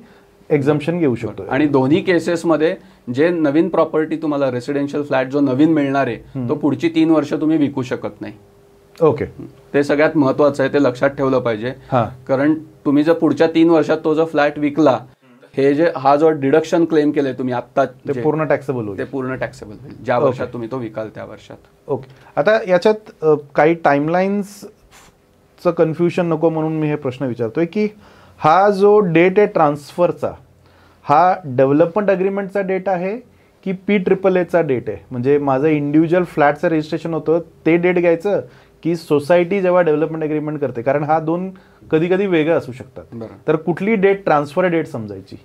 एक्झम्पशन घेऊ शकतो. आणि दोन्ही केसेसमध्ये जे नवीन प्रॉपर्टी तुम्हाला रेसिडेन्शियल फ्लॅट जो नवीन मिळणार आहे तो पुढची 3 वर्ष तुम्ही विकू शकत नाही. ओके, ते सगळ्यात महत्वाचं आहे, ते लक्षात ठेवलं पाहिजे. कारण तुम्ही जर पुढच्या 3 वर्षात तो जो फ्लॅट विकला, हे जे हा जो डिडक्शन क्लेम केलंय तुम्ही आता ते पूर्ण टॅक्सेबल होईल. ते पूर्ण टॅक्सेबल होईल ज्या वर्षात तुम्ही तो विकाल त्या वर्षात. ओके, आता याच्यात काही टाइमलाईन्सचं कन्फ्युजन नको म्हणून मी हे प्रश्न विचारतोय की हा जो डेट आहे ट्रान्सफरचा, हा डेव्हलपमेंट अग्रीमेंटचा डेट आहे की PAAचा डेट आहे? म्हणजे माझं इंडिव्हिज्युअल फ्लॅटचं रजिस्ट्रेशन होतं ते डेट घ्यायचं की सोसायटी जेव्हा डेव्हलपमेंट अग्रीमेंट करते? कारण हा 2 कधी कधी वेगळं असू शकतात. तर कुठली डेट ट्रान्सफर डेट समजायची?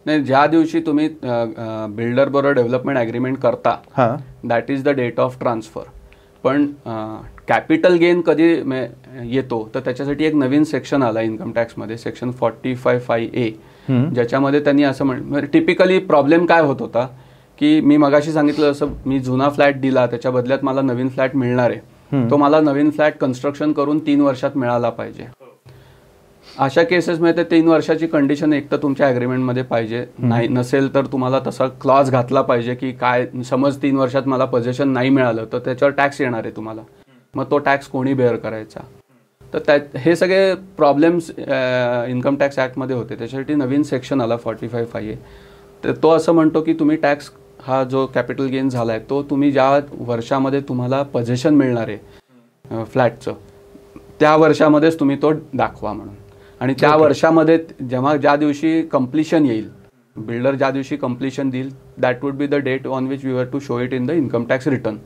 नाही, ज्या दिवशी तुम्ही बिल्डर बरोबर डेव्हलपमेंट ॲग्रीमेंट करता हां that is the date of transfer. पण कॅपिटल गेन कधी येतो तर त्याच्यासाठी एक नवीन सेक्शन आला इन्कम टॅक्समध्ये, सेक्शन 45(5)(a), ज्याच्यामध्ये त्यांनी असं टिपिकली प्रॉब्लेम काय होत होता की मी मगाशी सांगितलं असं, मी जुना फ्लॅट दिला त्याच्या बदल्यात मला नवीन फ्लॅट मिळणार आहे, तो मला नवीन फ्लॅट कन्स्ट्रक्शन करून 3 वर्षात मिळाला पाहिजे. अशा केसेसमध्ये 3 वर्षाची कंडिशन एक तर तुमच्या ॲग्रीमेंटमध्ये पाहिजे, नाही नसेल तर तुम्हाला तसा क्लॉज घातला पाहिजे की काय समज 3 वर्षात मला पोझिशन नाही मिळालं तर त्याच्यावर टॅक्स येणार आहे तुम्हाला, मग तो टॅक्स कोणी बेअर करायचा. तर हे सगळे प्रॉब्लेम्स इन्कम टॅक्स ॲक्टमध्ये होते. त्याच्यासाठी नवीन सेक्शन आला 45(5)(a). तर तो असं म्हणतो की तुम्ही टॅक्स हा जो कॅपिटल गेन झाला आहे तो तुम्ही ज्या वर्षामध्ये तुम्हाला पोझिशन मिळणार आहे फ्लॅटचं त्या वर्षामध्येच तुम्ही तो दाखवा म्हणून. आणि त्या वर्षामध्ये ज्या दिवशी कम्प्लिशन येईल, बिल्डर ज्या दिवशी कम्प्लिशन देईल that would be the date on which you have to show it in the income tax return.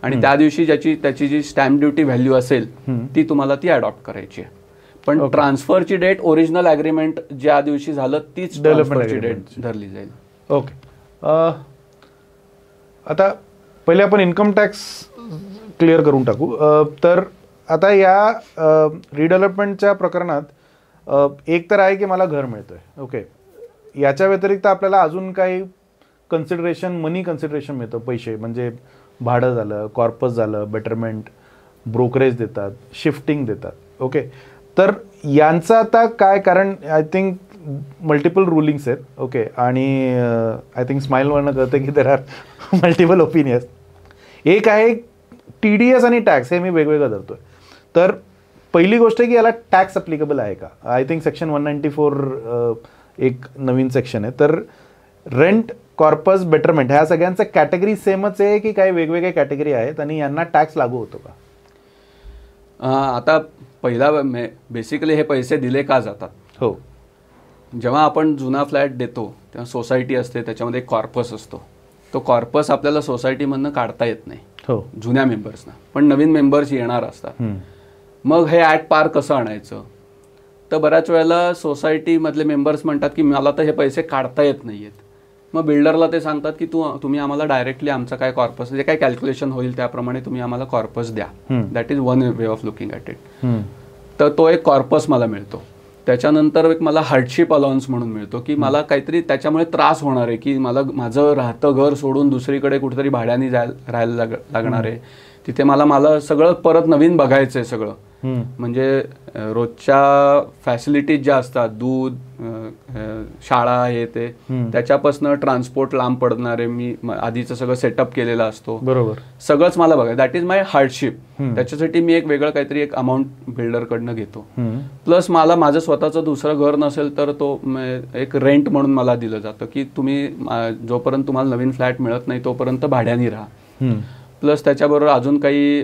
आणि त्या दिवशी त्याची जी स्टॅम्प ड्युटी व्हॅल्यू असेल ती तुम्हाला ती अडॉप्ट करायची आहे. पण ट्रान्सफरची डेट ओरिजिनल ॲग्रीमेंट ज्या दिवशी झालं तीच ट्रान्सफरची डेट धरली जाईल. ओके, आता पहिले आपण इन्कम टॅक्स क्लिअर करून टाकू. तर आता या रिडेव्हलपमेंटच्या प्रकरणात एक तर आहे की मला घर मिळतंय, ओके, याच्या व्यतिरिक्त आपल्याला अजून काही कन्सिडरेशन, मनी कन्सिडरेशन मिळतं, पैसे म्हणजे भाडं झालं, कॉर्पस झालं, बेटरमेंट, ब्रोकरेज देतात, शिफ्टिंग देतात, ओके. तर यांचं आता काय, कारण आय थिंक मल्टिपल रुलिंग्स आहेत, ओके, आणि आय थिंक स्माईलवरनं कळतं की देर आर मल्टिपल ओपिनियन्स. एक आहे TDS आणि टॅक्स, हे मी वेगवेगळं धरतोय. तर पहिली गोष्ट आहे की याला टॅक्स अप्लिकेबल आहे का. आय थिंक सेक्शन 194 एक नवीन सेक्शन आहे. तर रेंट, कॉर्पस, बेटरमेंट ह्या सगळ्यांचं कॅटेगरी सेमच आहे की काही वेगवेगळे कॅटेगरी आहेत आणि यांना टॅक्स लागू होतो का. आता पहिला बेसिकली हे पैसे दिले का जातात. हो, जेव्हा आपण जुना फ्लॅट देतो तेव्हा सोसायटी असते, त्याच्यामध्ये एक कॉर्पस असतो. तो कॉर्पस आपल्याला सोसायटीमधनं काढता येत नाही हो, जुन्या मेंबर्सना, पण नवीन मेंबर्स येणार असतात. मग हे ॲट पार कसं आणायचं. तर बऱ्याच वेळेला सोसायटीमधले मेंबर्स म्हणतात की मला तर हे पैसे काढता येत नाही आहेत. मग बिल्डरला ते सांगतात की तुम्ही आम्हाला डायरेक्टली आमचा काय कॉर्पस, जे काय कॅल्क्युलेशन होईल त्याप्रमाणे तुम्ही आम्हाला कॉर्पस द्या. That is one way of looking at it. तर तो एक कॉर्पस मला मिळतो. त्याच्यानंतर एक मला हार्डशिप अलाउन्स म्हणून मिळतो की मला काहीतरी त्याच्यामुळे त्रास होणार आहे की मला माझं राहतं घर सोडून दुसरीकडे कुठेतरी भाड्याने राहायला लागणार आहे, तिथे मला सगळं परत नवीन बघायचं आहे सगळं. म्हणजे रोजच्या फॅसिलिटीज ज्या असतात, दूध, शाळा, हे ते, त्याच्यापासून ट्रान्सपोर्ट लांब पडणार आहे, मी आधीचं सगळं सेटअप केलेला असतो, बरोबर, सगळंच मला बघायचं. That is my hardship. त्याच्यासाठी मी एक वेगळं काहीतरी एक अमाऊंट बिल्डरकडनं घेतो. प्लस मला माझं स्वतःचं दुसरं घर नसेल तर तो एक रेंट म्हणून मला दिलं जातं की तुम्ही जोपर्यंत तुम्हाला नवीन फ्लॅट मिळत नाही तोपर्यंत भाड्याने राहा. प्लस त्याच्याबरोबर अजून काही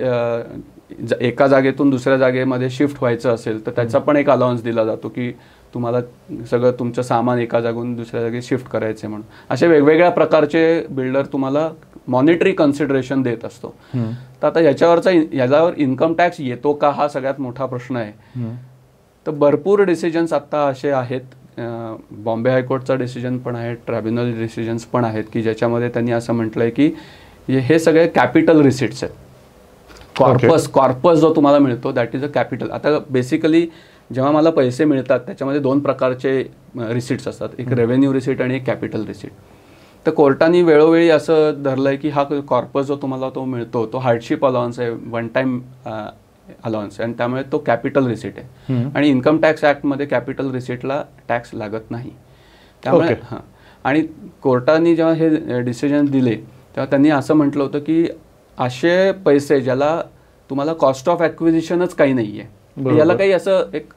एका जागेतून दुसऱ्या जागेमध्ये शिफ्ट व्हायचं असेल तर त्याचा पण एक अलाउन्स दिला जातो की तुम्हाला सगळं तुमचं सामान एका जागून दुसऱ्या जागी शिफ्ट करायचं म्हणून. असे वेगवेगळ्या प्रकारचे बिल्डर तुम्हाला मॉनिटरी कन्सिडरेशन देत असतो. तर आता याच्यावर इन्कम टॅक्स येतो का हा सगळ्यात मोठा प्रश्न आहे. तर भरपूर डिसिजन्स आत्ता असे आहेत, बॉम्बे हायकोर्टचा डिसिजन पण आहे, ट्रायब्युनल डिसिजन्स पण आहेत की ज्याच्यामध्ये त्यांनी असं म्हटलंय की हे सगळे कॅपिटल रिसिट्स आहेत. कॉर्पस जो तुम्हाला मिळतो दॅट इज अ कॅपिटल. आता बेसिकली जेव्हा मला पैसे मिळतात त्याच्यामध्ये 2 प्रकारचे रिसिट्स असतात, एक रेव्हेन्यू रिसिट आणि एक कॅपिटल रिसिट. तर कोर्टाने वेळोवेळी असं धरलंय की हा कॉर्पस जो तुम्हाला तो मिळतो तो हार्डशिप अलाउन्स आहे, वन टाइम अलाउन्स आहे, आणि त्यामुळे तो कॅपिटल रिसिट आहे. आणि इन्कम टॅक्स ॲक्टमध्ये कॅपिटल रिसिटला टॅक्स लागत नाही. त्यामुळे आणि कोर्टाने जेव्हा हे डिसिजन दिले तेव्हा त्यांनी असं म्हटलं होतं की असे पैसे ज्याला तुम्हाला कॉस्ट ऑफ ॲक्विजिशनच काही नाही आहे, याला काही असं एक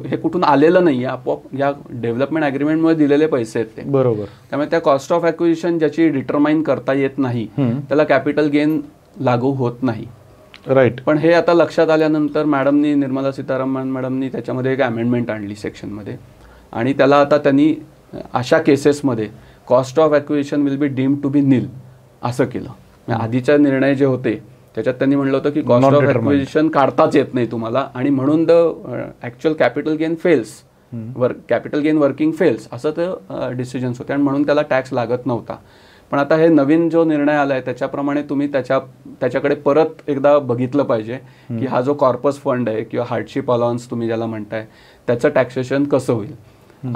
हे कुठून आलेलं नाही आहे, आपोआप या डेव्हलपमेंट ॲग्रीमेंटमध्ये दिलेले पैसे आहेत ते, बरोबर. त्यामुळे त्या कॉस्ट ऑफ ॲक्विजिशन ज्याची डिटरमाइन करता येत नाही त्याला कॅपिटल गेन लागू होत नाही. राईट. पण हे आता लक्षात आल्यानंतर मॅडमनी, निर्मला सीतारामन मॅडमनी त्याच्यामध्ये एक अमेंडमेंट आणली सेक्शनमध्ये, आणि त्याला आता त्यांनी अशा केसेसमध्ये cost of acquisition will be deemed to be nil असं केलं. आधीचे निर्णय जे होते त्याच्यात त्यांनी म्हटलं होतं की कॉस्ट ऑफ ॲक्विजिशन काढताच येत नाही तुम्हाला, आणि म्हणून the actual capital gain fails capital gain working fails असं ते डिसिजन्स होते आणि म्हणून त्याला टॅक्स लागत नव्हता. पण आता हे नवीन जो निर्णय आला आहे त्याच्याप्रमाणे तुम्ही त्याच्याकडे परत एकदा बघितलं पाहिजे की हा जो कॉर्पस फंड आहे किंवा हार्डशिप अलाउन्स तुम्ही ज्याला म्हणताय त्याचं टॅक्सेशन कसं होईल.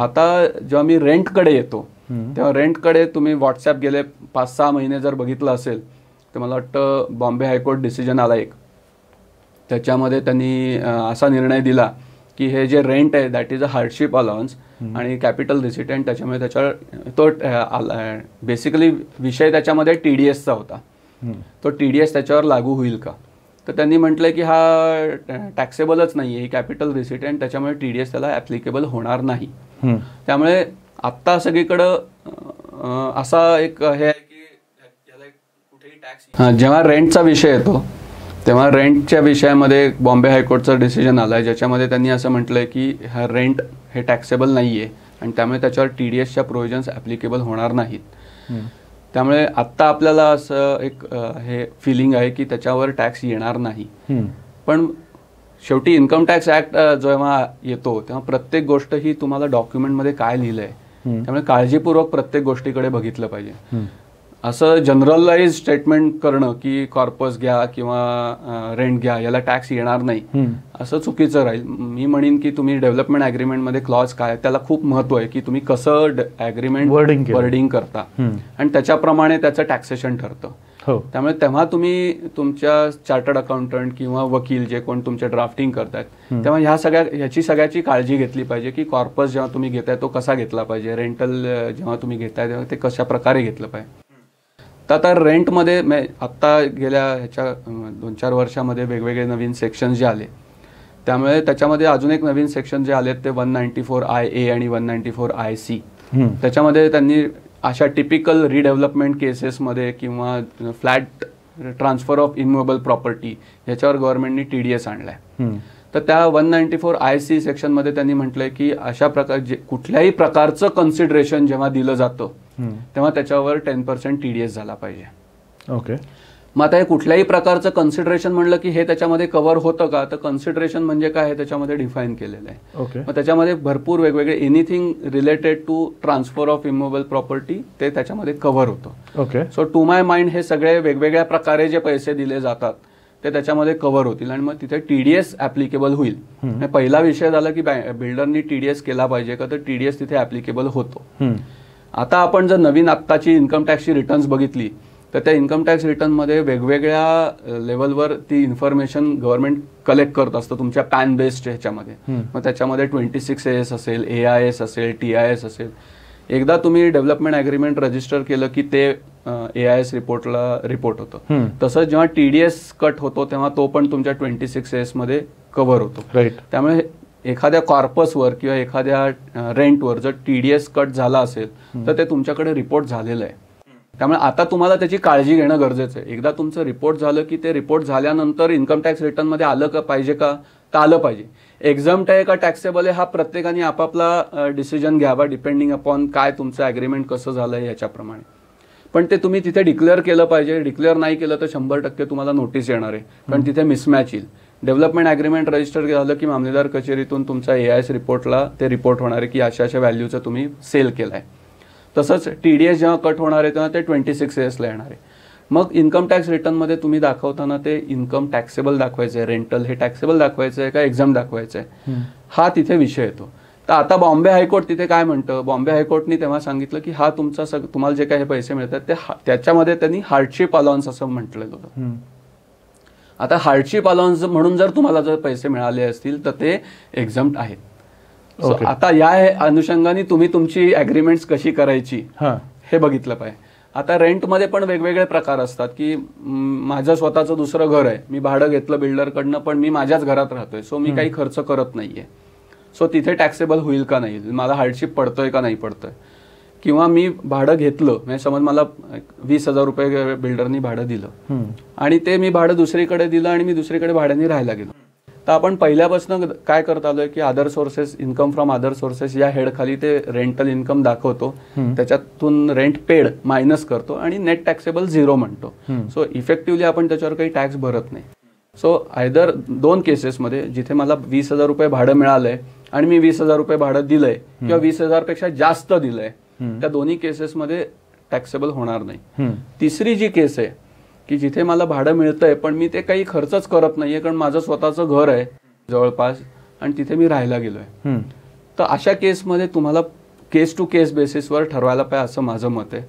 आता जेव्हा मी रेंटकडे येतो तेव्हा रेंटकडे तुम्ही व्हॉट्सॲप गेले 5-6 महिने जर बघितलं असेल तर मला वाटतं बॉम्बे हायकोर्ट डिसिजन आला एक, त्याच्यामध्ये त्यांनी असा निर्णय दिला की हे जे रेंट आहे that is a hardship allowance आणि कॅपिटल रिसिटेंट, त्याच्यामुळे त्याच्यावर तो बेसिकली विषय त्याच्यामध्ये TDSचा होता. तो TDS त्याच्यावर लागू होईल का, तर त्यांनी म्हटलं की हा टॅक्सेबलच नाही आहे, ही कॅपिटल रिसिटेंट, त्याच्यामुळे TDS त्याला ॲप्लिकेबल होणार नाही. त्यामुळे आत्ता सगळीकडं असा एक हे आहे की याला कुठेही टॅक्स, जेव्हा रेंटचा विषय येतो तेव्हा रेंटच्या विषयामध्ये बॉम्बे हायकोर्टचं डिसिजन आलं आहे ज्याच्यामध्ये त्यांनी असं म्हटलं आहे की हा रेंट हे टॅक्सेबल नाही आहे आणि त्यामुळे त्याच्यावर TDSच्या प्रोव्हिजन्स ॲप्लिकेबल होणार नाहीत. त्यामुळे आत्ता आपल्याला असं एक हे फिलिंग आहे की त्याच्यावर टॅक्स येणार नाही. पण शेवटी इन्कम टॅक्स ॲक्ट जेव्हा येतो तेव्हा प्रत्येक गोष्ट ही तुम्हाला डॉक्युमेंटमध्ये काय लिहिलं आहे त्यामुळे काळजीपूर्वक प्रत्येक गोष्टीकडे बघितलं पाहिजे. असं जनरलाइज स्टेटमेंट करणं की कॉर्पस घ्या किंवा रेंट घ्या याला टॅक्स येणार नाही असं चुकीचं राहील. मी म्हणेन की तुम्ही डेव्हलपमेंट ॲग्रीमेंटमध्ये क्लॉज काय त्याला खूप महत्त्व आहे की तुम्ही कसं ॲग्रीमेंट वर्डिंग करता आणि त्याच्याप्रमाणे त्याचं टॅक्सेशन ठरतं. त्यामुळे तेव्हा तुम्ही तुमच्या चार्टर्ड अकाउंटंट किंवा वकील जे कोण तुमच्या ड्राफ्टिंग करतात तेव्हा ह्याची सगळ्याची काळजी घेतली पाहिजे की कॉर्पस जेव्हा तुम्ही घेताय तो कसा घेतला पाहिजे, रेंटल जेव्हा तुम्ही घेताय तेव्हा ते कशा प्रकारे घेतलं पाहिजे. तर आता रेंटमध्ये आत्ता गेल्या ह्याच्या 2-4 वर्षामध्ये वेगवेगळे नवीन सेक्शन जे आले त्यामुळे त्याच्यामध्ये अजून एक नवीन सेक्शन जे आले ते 194IA आणि 194IC. त्याच्यामध्ये त्यांनी अशा टिपिकल रिडेव्हलपमेंट केसेसमध्ये किंवा फ्लॅट ट्रान्सफर ऑफ इनमुवेबल प्रॉपर्टी ह्याच्यावर गव्हर्नमेंटनी TDS आणलाय. तर त्या 194IC सेक्शनमध्ये त्यांनी म्हटलंय की अशा प्रकार कुठल्याही प्रकारचं कन्सिडरेशन जेव्हा दिलं जातं तेव्हा त्याच्यावर 10% TDS झाला पाहिजे. ओके. मग आता हे कुठल्याही प्रकारचं कन्सिडरेशन म्हणलं की हे त्याच्यामध्ये कव्हर होतं का, तर कन्सिडरेशन म्हणजे काय हे त्याच्यामध्ये डिफाईन केलेलं आहे. ओके. मग त्याच्यामध्ये भरपूर वेगवेगळे anything related to transfer of immovable property ते त्याच्यामध्ये कव्हर होतं. Okay. So to my mind हे सगळे वेगवेगळ्या प्रकारे जे पैसे दिले जातात ते त्याच्यामध्ये कव्हर होतील आणि मग तिथे TDS ॲप्लिकेबल होईल. पहिला विषय झाला की बिल्डरनी TDS केला पाहिजे का, तर TDS तिथे ॲप्लिकेबल होतो. आता आपण जर नवीन आत्ताची इन्कम टॅक्सची रिटर्न्स बघितली तर त्या इन्कम टॅक्स रिटर्नमध्ये वेगवेगळ्या लेवलवर ती इन्फॉर्मेशन गव्हर्नमेंट कलेक्ट करत असतं तुमच्या पॅन बेस्ड ह्याच्यामध्ये. मग त्याच्यामध्ये 26AS असेल, AIS असेल, TIS असेल. एकदा तुम्ही डेव्हलपमेंट ॲग्रीमेंट रजिस्टर केलं की ते AIS रिपोर्टला रिपोर्ट होतं. तसंच जेव्हा TDS कट होतो तेव्हा तो पण तुमच्या 26AS मध्ये कव्हर होतो. त्यामुळे एखाद्या कॉर्पसवर किंवा एखाद्या रेंटवर जर TDS कट झाला असेल तर ते तुमच्याकडे रिपोर्ट झालेलं आहे. त्यामुळे आता तुम्हाला त्याची काळजी घेणं गरजेचं आहे. एकदा तुमचं रिपोर्ट झालं की ते रिपोर्ट झाल्यानंतर इन्कम टॅक्स रिटर्नमध्ये आलं का पाहिजे का, तर आलं पाहिजे. एक्झम्प्ट आहे का टॅक्सेबल आहे हा प्रत्येकाने आपापला डिसिजन घ्यावा डिपेंडिंग अपॉन काय तुमचं ॲग्रीमेंट कसं झालं आहे याच्याप्रमाणे. पण ते तुम्ही तिथे डिक्लेअर केलं पाहिजे. डिक्लेअर नाही केलं तर 100% तुम्हाला नोटीस येणार आहे कारण तिथे मिसमॅच येईल. डेव्हलपमेंट ॲग्रीमेंट रजिस्टर झालं की मामलेदार कचेरीतून तुमच्या AIS रिपोर्टला ते रिपोर्ट होणार आहे की अशा व्हॅल्यूचं तुम्ही सेल केलं आहे. तसंच TDS जेव्हा कट होणार आहे तेव्हा ते 26ASला येणार आहे. मग इन्कम टॅक्स रिटर्नमध्ये तुम्ही दाखवताना ते इन्कम टॅक्सेबल दाखवायचं आहे, रेंटल हे टॅक्सेबल दाखवायचं आहे का एक्झाम दाखवायचं आहे, हा तिथे विषय येतो. तर आता बॉम्बे हायकोर्ट तिथे काय म्हणतं, बॉम्बे हायकोर्टनी तेव्हा सांगितलं की हा तुमचा तुम्हाला जे काही पैसे मिळतात ते त्याच्यामध्ये त्यांनी हार्डशिप अलाउन्स असं म्हटलेलं होतं. आता हार्डशिप अलाउन्स म्हणून जर तुम्हाला जर पैसे मिळाले असतील तर ते एक्झम्प्ट आहेत. आता या अनुषंगाने तुम्ही तुमची ॲग्रीमेंट्स कशी करायची हे बघितलं पाहिजे. आता रेंटमध्ये पण वेगवेगळे प्रकार असतात की माझं स्वतःचं दुसरं घर आहे, मी भाडं घेतलं बिल्डरकडनं पण मी माझ्याच घरात राहतोय, सो मी काही खर्च करत नाहीये, सो तिथे टॅक्सेबल होईल का नाही, मला हार्डशिप पडतोय का नाही पडतोय. किंवा मी भाडं घेतलं म्हणजे समज मला 20,000 रुपये बिल्डरनी भाडं दिलं आणि ते मी भाडं दुसरीकडे दिलं आणि मी दुसरीकडे भाड्याने राहायला गेलो. तर आपण पहिल्यापासून काय करत आलोय की other sources, income from other sources या हेडखाली ते रेंटल इन्कम दाखवतो, त्याच्यातून रेंट पेड मायनस करतो आणि नेट टॅक्सेबल 0 म्हणतो. सो इफेक्टिव्हली आपण त्याच्यावर काही टॅक्स भरत नाही. सो आयदर 2 केसेसमध्ये जिथे मला 20,000 रुपये भाडं मिळालंय आणि मी 20,000 रुपये भाडं दिलंय किंवा 20,000 पेक्षा जास्त दिलंय, त्या दोन्ही केसेसमध्ये टॅक्सेबल होणार नाही. तिसरी जी केस आहे की जिथे मला भाडं मिळतंय पण मी ते काही खर्चच करत नाहीये कारण माझं स्वतःचं घर आहे जवळपास आणि तिथे मी राहायला गेलोय, तर अशा केसमध्ये तुम्हाला केस टू केस बेसिसवर ठरवायला पाहिजे असं माझं मत आहे.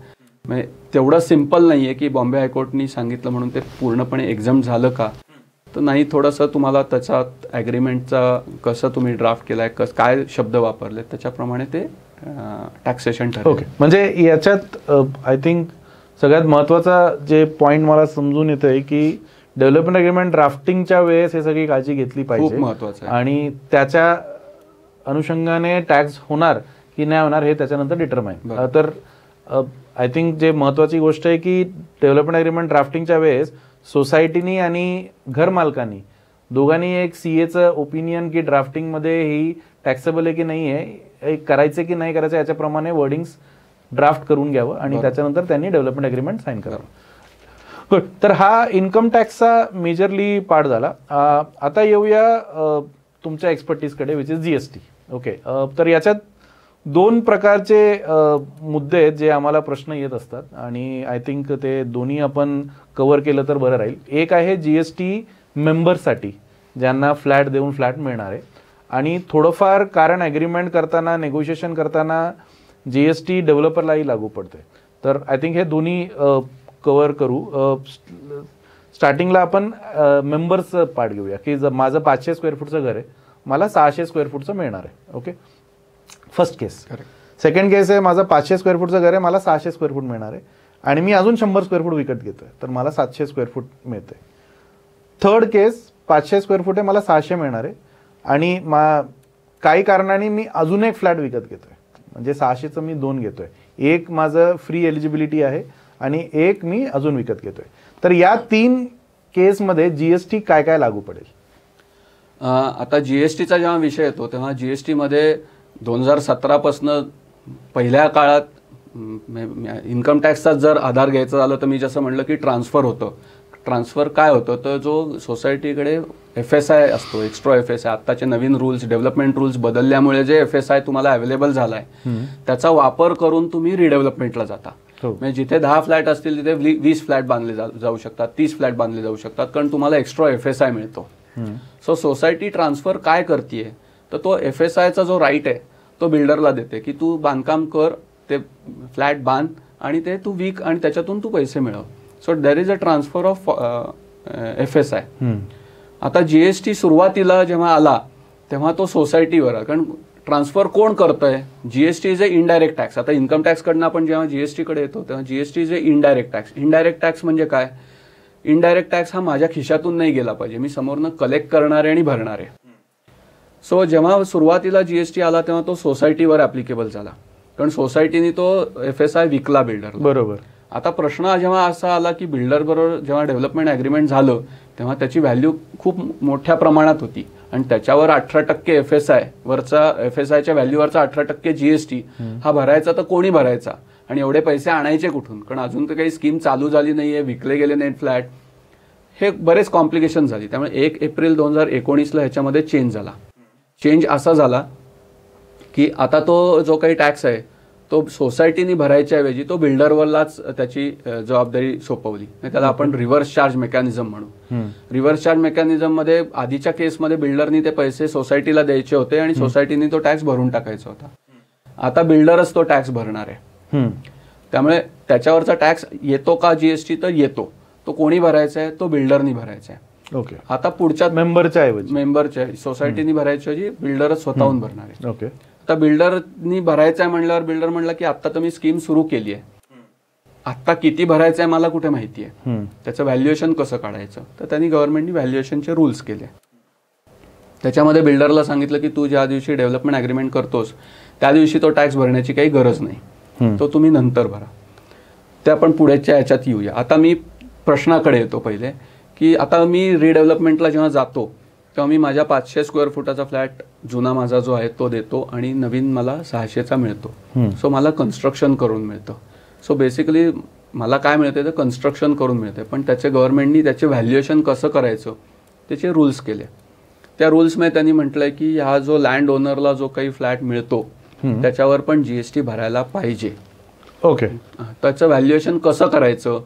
म्हणजे तेवढं सिम्पल नाहीये की बॉम्बे हायकोर्टनी सांगितलं म्हणून ते पूर्णपणे एक्झाम झालं का, तर नाही, थोडंसं तुम्हाला त्याच्यात ॲग्रीमेंटचा कसं तुम्ही ड्राफ्ट केलाय, काय शब्द वापरले त्याच्याप्रमाणे ते टॅक्सेशन ठरेल. ओके, म्हणजे याच्यात आय थिंक सगळ्यात महत्त्वाचा जे पॉईंट मला समजून येतोय की डेव्हलपमेंट अग्रीमेंट ड्राफ्टिंगच्या वेळेस हे सगळी काळजी घेतली पाहिजे. खूप महत्त्वाचं आहे. आणि त्याच्या अनुषंगाने टॅक्स होणार की नाही होणार हे त्याच्यानंतर डिटरमाइन. तर आय थिंक जे महत्त्वाची गोष्ट आहे की डेव्हलपमेंट अग्रीमेंट ड्राफ्टिंगच्या वेळेस सोसायटीनी आणि घर मालकांनी दोघांनी एक सीएचं ओपिनियन की ड्राफ्टिंगमध्ये ही टॅक्सेबल आहे की नाही आहे, करायचे की नाही करायचं याच्याप्रमाणे वर्डिंग्स ड्राफ्ट करून घ्यावं आणि त्याच्यानंतर त्यांनी डेव्हलपमेंट अग्रीमेंट साईन करावं. गुड. तर हा इन्कम टॅक्सचा मेजरली पार्ट झाला. आता येऊया तुमच्या एक्सपर्टीजकडे, विच इज जीएसटी. ओके, तर याच्यात 2 प्रकारचे मुद्दे आहेत जे आम्हाला प्रश्न येत असतात आणि आय थिंक ते दोन्ही आपण कव्हर केलं तर बरं राहील. एक आहे जीएसटी मेंबर्ससाठी ज्यांना फ्लॅट देऊन फ्लॅट मिळणार आहे, आणि थोडंफार कारण ॲग्रीमेंट करताना नेगोशिएशन करताना जीएसटी डेव्हलपरलाही लागू पडते. तर आय थिंक हे दोन्ही कव्हर करू. स्टार्टिंगला आपण मेंबर्सचं पार्ट घेऊया की जर माझं 500 स्क्वेअर फूटचं घर आहे, मला 600 स्क्वेअर फूटचं मिळणार आहे. ओके, फर्स्ट केस. सेकंड केस आहे माझं 500 स्क्वेअर फूटचं घर आहे, मला 600 स्क्वेअर फूट मिळणार आहे आणि मी अजून 100 स्क्वेअर फूट विकत घेतोय, तर मला 700 स्क्वेअर फूट मिळते. थर्ड केस, 500 स्क्वेअर फूट आहे, मला 600 मिळणार आहे आणि काही कारणाने मी अजून एक फ्लॅट विकत घेतोय, म्हणजे 600चं मी 2 घेतोय. एक माझं फ्री एलिजिबिलिटी आहे आणि एक मी अजून विकत घेतोय. तर या 3 केसमध्ये जीएसटी काय काय लागू पडेल? आता जीएसटीचा जेव्हा विषय येतो तेव्हा जीएसटीमध्ये 2017 पासून पहिल्या काळात इन्कम टॅक्सचा जर आधार घ्यायचा झाला तर मी जसं म्हणलं की ट्रान्सफर होतं. ट्रान्सफर काय होतं तर जो सोसायटीकडे FSI असतो, एक्स्ट्रा FSI, आत्ताचे नवीन रूल्स, डेव्हलपमेंट रूल्स बदलल्यामुळे जे FSI तुम्हाला अवेलेबल झालाय त्याचा वापर करून तुम्ही रिडेव्हलपमेंटला जाता. म्हणजे जिथे 10 फ्लॅट असतील तिथे 20 फ्लॅट बांधले जाऊ शकतात, 30 फ्लॅट बांधले जाऊ शकतात, कारण तुम्हाला एक्स्ट्रा FSI मिळतो. सो सोसायटी ट्रान्सफर काय करते तर तो FSIचा जो राईट आहे तो बिल्डरला देते की तू बांधकाम कर, ते फ्लॅट बांध आणि ते तू विक आणि त्याच्यातून तू पैसे मिळव. So there is a transfer of FSI. आता जीएसटी सुरुवातीला जेव्हा आला तेव्हा तो सोसायटीवर, कारण ट्रान्सफर कोण करतंय, GST is a indirect tax. आता इन्कम टॅक्सकडनं आपण जेव्हा जीएसटीकडे येतो तेव्हा GST is a indirect tax. Indirect tax म्हणजे काय? इनडायरेक्ट टॅक्स हा माझ्या खिशातून नाही गेला पाहिजे, मी समोरनं कलेक्ट करणारे आणि भरणारे. सो जेव्हा सुरुवातीला जीएसटी आला तेव्हा तो सोसायटीवर ऍप्लिकेबल झाला, कारण सोसायटीने तो FSI विकला बिल्डर. बरोबर. आता प्रश्न जेव्हा असा आला की बिल्डर बरोबर जेव्हा डेव्हलपमेंट ॲग्रीमेंट झालं तेव्हा त्याची व्हॅल्यू खूप मोठ्या प्रमाणात होती आणि त्याच्यावर 18% FSIच्या व्हॅल्यूवरचा 18% जीएसटी हा भरायचा तर कोणी भरायचा आणि एवढे पैसे आणायचे कुठून, कारण अजून तर काही स्कीम चालू झाली नाहीये, विकले गेले नाहीत फ्लॅट, हे बरेच कॉम्प्लिकेशन झाली. त्यामुळे 1 एप्रिल 2019ला ह्याच्यामध्ये चेंज झाला. चेंज असा झाला की आता तो जो काही टॅक्स आहे तो सोसायटीने भरायच्या ऐवजी तो बिल्डरवरलाच त्याची जबाबदारी सोपवली. त्याला आपण रिव्हर्स चार्ज मेकॅनिझम म्हणू. रिव्हर्स चार्ज मेकॅनिझम मध्ये आधीच्या केसमध्ये बिल्डरनी ते पैसे सोसायटीला द्यायचे होते आणि सोसायटीने तो टॅक्स भरून टाकायचा होता. आता बिल्डरच तो टॅक्स भरणार आहे. त्यामुळे त्याच्यावरचा टॅक्स येतो का जीएसटी तर येतो. तो कोणी भरायचा आहे? तो बिल्डरनी भरायचा आहे. ओके. आता पुढच्या मेंबरच्या सोसायटीनी भरायच्या ऐवजी बिल्डरच स्वतःहून भरणार आहे. ओके. आता बिल्डरनी भरायचं आहे म्हणल्यावर बिल्डर म्हणला की आता तर मी स्कीम सुरू केली आहे, आता किती भरायचं आहे मला कुठे माहिती आहे, त्याचं व्हॅल्युएशन कसं काढायचं, तर त्यांनी गव्हर्नमेंटनी व्हॅल्युएशनचे रूल्स केले. त्याच्यामध्ये बिल्डरला सांगितलं की तू ज्या दिवशी डेव्हलपमेंट ॲग्रीमेंट करतोस त्या दिवशी तो टॅक्स भरण्याची काही गरज नाही, तो तुम्ही नंतर भरा. ते आपण पुढच्या ह्याच्यात येऊया. आता मी प्रश्नाकडे येतो पहिले की आता मी रिडेव्हलपमेंटला जेव्हा जातो तेव्हा मी माझ्या 500 स्क्वेअर फुटाचा फ्लॅट जुना माझा जो आहे तो देतो आणि नवीन मला 600चा मिळतो. सो मला कन्स्ट्रक्शन करून मिळतं. सो बेसिकली मला काय मिळते तर कन्स्ट्रक्शन करून मिळते, पण त्याचे गव्हर्नमेंटनी त्याचे व्हॅल्युएशन कसं करायचं त्याचे रूल्स केले. त्या रूल्समध्ये त्यांनी म्हटलंय की हा जो लँड ओनरला जो काही फ्लॅट मिळतो त्याच्यावर पण GST भरायला पाहिजे. ओके. त्याचं व्हॅल्युएशन कसं करायचं,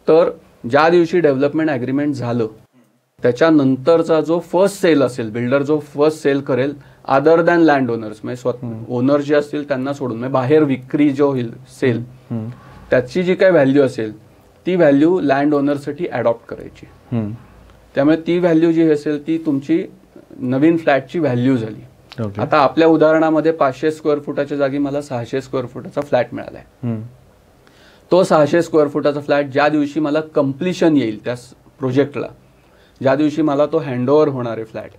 तर ज्या दिवशी डेव्हलपमेंट ॲग्रीमेंट झालं त्याच्यानंतरचा जो फर्स्ट सेल असेल, बिल्डर जो फर्स्ट सेल करेल अदर दॅन लँड ओनर्स, म्हणजे स्वतः ओनर जे असतील त्यांना सोडून, म्हणजे बाहेर विक्री जो होईल सेल, त्याची जी काही व्हॅल्यू असेल ती व्हॅल्यू लँड ओनरसाठी अडॉप्ट करायची. त्यामुळे ती व्हॅल्यू जी असेल ती तुमची नवीन फ्लॅटची व्हॅल्यू झाली. आता आपल्या उदाहरणामध्ये 500 स्क्वेअर फुटाच्या जागी मला 600 स्क्वेअर फुटाचा फ्लॅट मिळालाय. तो 600 स्क्वेअर फुटाचा फ्लॅट ज्या दिवशी मला कम्प्लिशन येईल त्या प्रोजेक्टला, ज्या दिवशी मला तो हँडओव्हर होणार आहे फ्लॅट,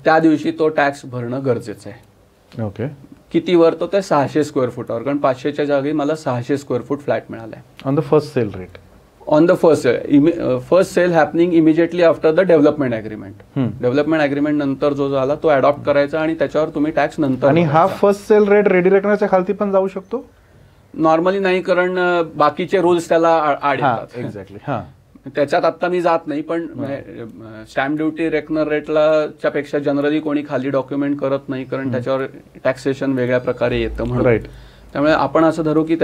त्या दिवशी तो टॅक्स भरणं गरजेचं आहे. ओके. कितीवर, तो ते 600 स्क्वेअर फुटावर, कारण 500च्या जागी मला 600 स्क्वेअर फूट फ्लॅट मिळालाय. On the first sale rate, on the first sale happening immediately after the development agreement. Development agreement नंतर जो झाला तो अडॉप्ट करायचा आणि त्याच्यावर तुम्ही टॅक्स नंतर. आणि हा फर्स्ट सेल रेट रेडी रेकनरच्या खालती पण जाऊ शकतो? नॉर्मली नाही, कारण बाकीचे रूल्स त्याला आड येतात. एक्झॅक्टली. त्याच्यात आता मी जात नाही, पण स्टॅम्प ड्युटी रेकनर रेटला पेक्षा जनरली कोणी खाली डॉक्युमेंट करत नाही, कारण त्याच्यावर टॅक्सेशन वेगळ्या प्रकारे येतं म्हणून. राईट. त्यामुळे आपण असं धरू की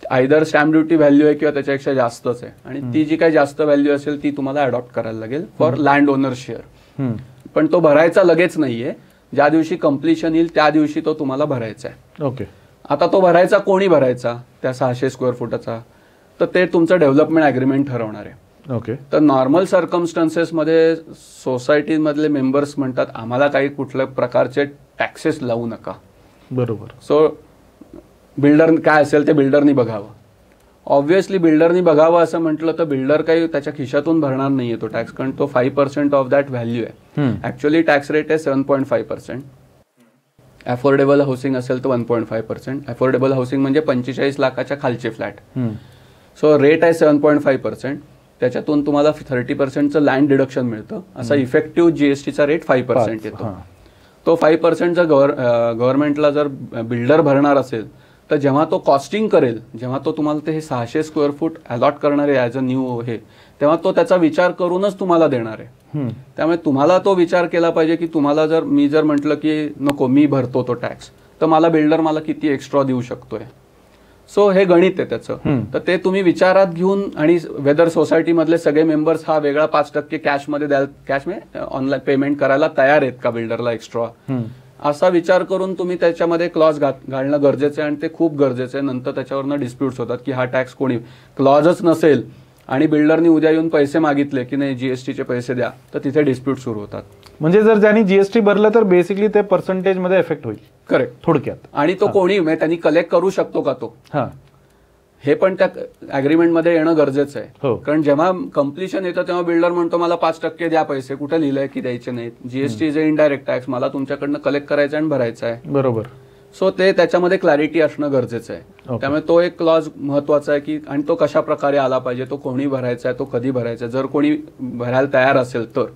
आयदर स्टॅम्प ड्युटी व्हॅल्यू आहे किंवा त्याच्यापेक्षा जास्तच आहे, आणि ती जी काही जास्त व्हॅल्यू असेल ती तुम्हाला अडॉप्ट करायला लागेल फॉर लँड ओनर शेअर. पण तो भरायचा लगेच नाहीये, ज्या दिवशी कम्प्लिशन येईल त्या दिवशी तो तुम्हाला भरायचा आहे. ओके. आता तो भरायचा कोणी भरायचा त्या 600 स्क्वेअर फुटाचा, तर ते तुमचं डेव्हलपमेंट ॲग्रीमेंट ठरवणार आहे. ओके. तर नॉर्मल सर्कमस्टन्सेसमध्ये सोसायटीमधले मेंबर्स म्हणतात आम्हाला काही कुठल्या प्रकारचे टॅक्सेस लावू नका. बरोबर. सो बिल्डर काय असेल ते बिल्डरनी बघावं. ऑब्व्हियसली बिल्डरनी बघावं असं म्हटलं तर बिल्डर काही त्याच्या खिशातून भरणार नाहीये तो टॅक्स, कारण तो 5% ऑफ दॅट व्हॅल्यू आहे. ऍक्च्युअली टॅक्स रेट आहे 7.5%. अफोर्डेबल हाऊसिंग असेल तर 1.5%. अफोर्डेबल हाऊसिंग म्हणजे 45 लाखाच्या खालचे फ्लॅट. सो रेट आहे 7.5%. त्याच्यातून तुम्हाला 30%चं लँड डिडक्शन मिळतं. असा इफेक्टिव्ह GSTचा रेट 5% येतो. तो 5% जर गव्हर्नमेंटला जर बिल्डर भरणार असेल तर जेव्हा तो कॉस्टिंग करेल, जेव्हा तो तुम्हाला ते 600 स्क्वेअर फूट अलॉट करणार आहे ॲज अ न्यू हे, तेव्हा तो त्याचा विचार करूनच तुम्हाला देणार आहे. त्यामुळे तुम्हाला तो विचार केला पाहिजे की तुम्हाला जर मी जर म्हटलं की नको मी भरतो तो टॅक्स, तर मला बिल्डर मला किती एक्स्ट्रा देऊ शकतोय. सो हे गणित आहे त्याचं. तर ते तुम्ही विचारात घेऊन, आणि वेदर सोसायटीमधले सगळे मेंबर्स हा वेगळा 5% कॅशमध्ये द्याल, कॅश म्हणजे ऑनलाईन पेमेंट करायला तयार आहेत का बिल्डरला एक्स्ट्रा, असा विचार करून तुम्ही त्याच्यामध्ये क्लॉज घालणं गरजेचं आहे. आणि ते खूप गरजेचं आहे. नंतर त्याच्यावरनं डिस्प्यूट्स होतात की हा टॅक्स कोणी क्लॉजच नसेल आणि बिल्डरनी उद्या येऊन पैसे मागितले की नाही GSTचे पैसे द्या, तर तिथे डिस्प्यूट सुरू होतात. म्हणजे जर ज्यांनी GST भरलं तर बेसिकली ते पर्सेंटेजमध्ये इफेक्ट होईल. करेक्ट. थोडक्यात. आणि तो कोणी म्हणजे त्यांनी कलेक्ट करू शकतो का तो, हे पण त्या अग्रीमेंटमध्ये येणं गरजेचं आहे. कारण जेव्हा कम्प्लिशन येतं तेव्हा बिल्डर म्हणतो मला 5% द्या पैसे, कुठे लिहिलंय की द्यायचे नाहीत. GST इज इनडायरेक्ट टॅक्स, मला तुमच्याकडनं कलेक्ट करायचा आणि भरायचा आहे. बरोबर. सो ते त्याच्यामध्ये क्लॅरिटी असणं गरजेचं आहे. त्यामुळे तो एक क्लॉज महत्वाचा आहे की, आणि तो कशा प्रकारे आला पाहिजे, तो कोणी भरायचा आहे, तो कधी भरायचा आहे, जर कोणी भरायला तयार असेल तर.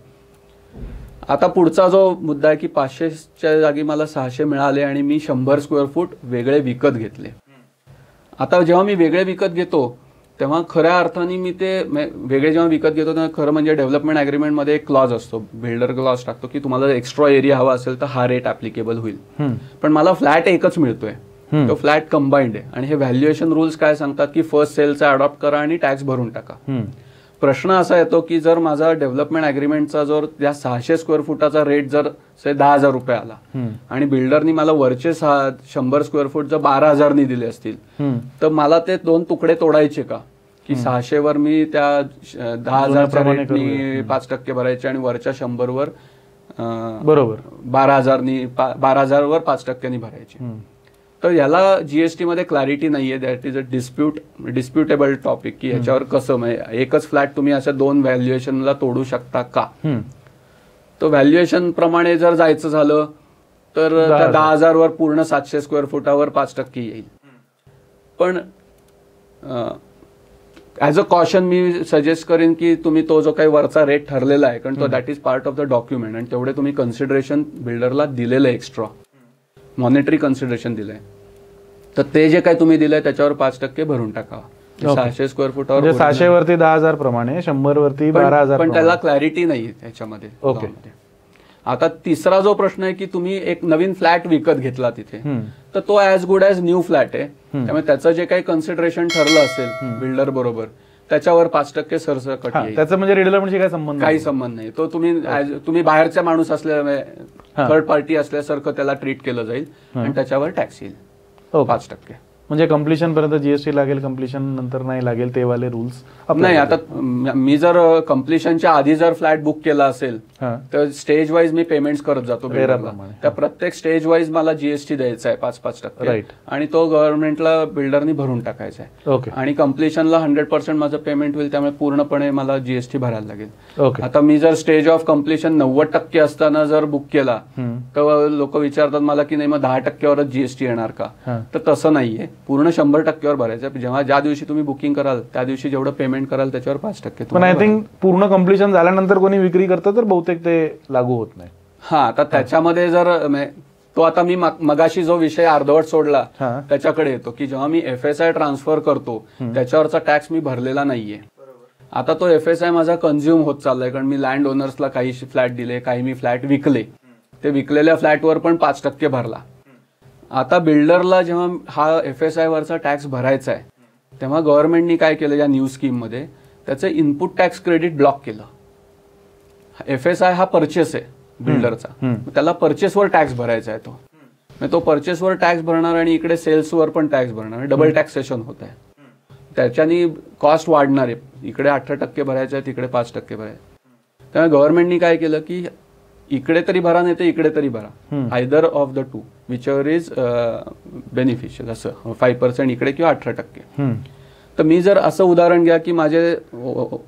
आता पुढचा जो मुद्दा आहे की 500च्या जागी मला 600 मिळाले आणि मी 100 स्क्वेअर फूट वेगळे विकत घेतले. आता जेव्हा मी वेगळे विकत घेतो तेव्हा खऱ्या अर्थाने मी ते वेगळे जेव्हा विकत घेतो तेव्हा खरं म्हणजे डेव्हलपमेंट ॲग्रीमेंटमध्ये एक क्लॉज असतो, बिल्डर क्लॉज टाकतो की तुम्हाला एक्स्ट्रा एरिया हवा असेल तर हा रेट ऍप्लिकेबल होईल. पण मला फ्लॅट एकच मिळतोय, तो फ्लॅट कंबाईंड आहे. आणि हे व्हॅल्युएशन रूल्स काय सांगतात की फर्स्ट सेलचा अडॉप्ट करा आणि टॅक्स भरून टाका. प्रश्न असा येतो की जर माझा डेव्हलपमेंट ॲग्रीमेंटचा जर त्या 600 स्क्वेअर फुटाचा रेट जर 10,000 रुपये आला आणि बिल्डरनी मला वरचे 100 स्क्वेअर फूट जर 12,000नी दिले असतील, तर मला ते 2 तुकडे तोडायचे का, की 600 वर मी त्या 10,000च्या रेटनी 5% भरायचे आणि वरच्या 100 वर बरोबर 12,000 वर 5%नी भरायचे. तर याला GST मध्ये क्लॅरिटी नाहीये. दॅट इज अ डिस्प्युटेबल टॉपिक की ह्याच्यावर कसं, म्हणजे एकच फ्लॅट तुम्ही अशा 2 व्हॅल्युएशनला तोडू शकता का. तो व्हॅल्युएशन प्रमाणे जर जायचं झालं तर 10,000 वर पूर्ण 700 स्क्वेअर फुटावर 5% येईल. पण as a caution me suggest करेन की तुम्ही तो जो काही वरचा रेट ठरलेला आहे, कारण तो that is part of the document, आणि तेवढे तुम्ही कन्सिडरेशन बिल्डरला दिलेलं एक्स्ट्रा मॉनिटरी कन्सिडरेशन दिलंय, तर ते जे काही तुम्ही दिलंय त्याच्यावर 5% भरून टाका. 600 स्क्वेअर फुटावर म्हणजे 600 वरती 10,000 प्रमाणे, 100 वरती 12,000. पण त्याला क्लॅरिटी नाही त्याच्यामध्ये. ओके. आता तिसरा जो प्रश्न आहे की तुम्ही एक नवीन फ्लॅट विकत घेतला तिथे, तर तो as good as new flat आहे. त्यामुळे त्याचं जे काही कन्सिडरेशन ठरलं असेल बिल्डर बरोबर त्याच्यावर 5% सरसकट येईल. त्याचं म्हणजे रिडेव्हलपमेंटशी काही संबंध नाही. तो तुम्ही बाहेरचा माणूस असल्यामुळे थर्ड पार्टी असल्यासारखं त्याला ट्रीट केलं जाईल आणि त्याच्यावर टॅक्स येईल 5%. म्हणजे कम्प्लिशन पर्यंत जीएसटी लागेल, कम्प्लिशन नंतर नाही लागेल, ते वाले रूल्स नाही. आता मी जर कम्प्लिशनच्या आधी जर फ्लॅट बुक केला असेल तर स्टेज वाईज मी पेमेंट्स करत जातो बिल्डरला. त्या प्रत्येक स्टेज वाईज मला जीएसटी द्यायचा आहे 5% आणि तो गव्हर्नमेंटला बिल्डरनी भरून टाकायचा आहे. आणि कम्प्लिशनला 100% माझं पेमेंट होईल, त्यामुळे पूर्णपणे मला जीएसटी भरायला लागेल. आता मी जर स्टेज ऑफ कम्प्लिशन 90% असताना जर बुक केला तर लोक विचारतात मला की नाही मग 10%वरच जीएसटी येणार का, तर तसं नाहीये. पूर्ण 100%वर भरायचं. जेव्हा ज्या दिवशी तुम्ही बुकिंग कराल त्या दिवशी जेवढं पेमेंट कराल त्याच्यावर 5%. पण आय थिंक पूर्ण कम्प्लिशन झाल्यानंतर कोणी विक्री करतं तर बहुतेक ते लागू होत नाही. आता त्याच्यामध्ये जर तो आता मी मगाशी जो विषय अर्धवट सोडला त्याच्याकडे येतो की जेव्हा मी FSI ट्रान्सफर करतो त्याच्यावरचा टॅक्स मी भरलेला नाहीये. आता तो FSI माझा कन्झ्युम होत चाललाय, कारण मी लँड ओनर्सला काही फ्लॅट दिले, काही मी फ्लॅट विकले. ते विकलेल्या फ्लॅटवर पण 5% भरला. आता बिल्डरला जेव्हा हा FSI वरचा टॅक्स भरायचा आहे तेव्हा गव्हर्नमेंटनी काय केलं या न्यू स्कीम मध्ये, त्याचं इनपुट टॅक्स क्रेडिट ब्लॉक केलं. FSI हा परचेस आहे बिल्डरचा, त्याला परचेसवर टॅक्स भरायचा आहे. तो परचेसवर टॅक्स भरणार आणि इकडे सेल्सवर पण टॅक्स भरणार, डबल टॅक्सेशन होत आहे. त्याच्यानी कॉस्ट वाढणार आहे. इकडे 18% भरायचं आहे, तिकडे 5% भरायचं. त्यामुळे गव्हर्नमेंटनी काय केलं की इकडे तरी भरा नाही तर इकडे तरी भरा, either of the two which ever is beneficial. असं 5% इकडे किंवा 18%. तर मी जर असं उदाहरण घ्या की माझे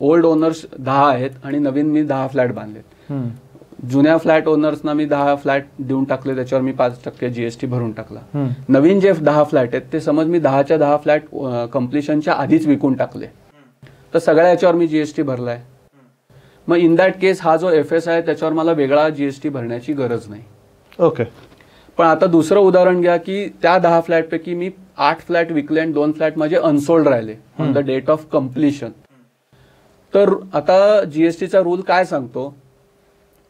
ओल्ड ओनर्स 10 आहेत आणि नवीन मी 10 फ्लॅट बांधलेत. जुन्या फ्लॅट ओनर्सना मी 10 फ्लॅट देऊन टाकले, त्याच्यावर मी 5% जीएसटी भरून टाकला. नवीन जे 10 फ्लॅट आहेत ते समज मी 10च्या 10 फ्लॅट कम्प्लिशनच्या आधीच विकून टाकले, तर सगळ्या याच्यावर मी जीएसटी भरलाय. मग इन दॅट केस हा जो FSI आहे त्याच्यावर मला वेगळा जीएसटी भरण्याची गरज नाही. ओके. पण आता दुसरं उदाहरण घ्या की त्या 10 फ्लॅटपैकी मी 8 फ्लॅट विकले आणि 2 फ्लॅट माझे अनसोल्ड राहिले on the date of completion. तर आता जीएसटीचा रूल काय सांगतो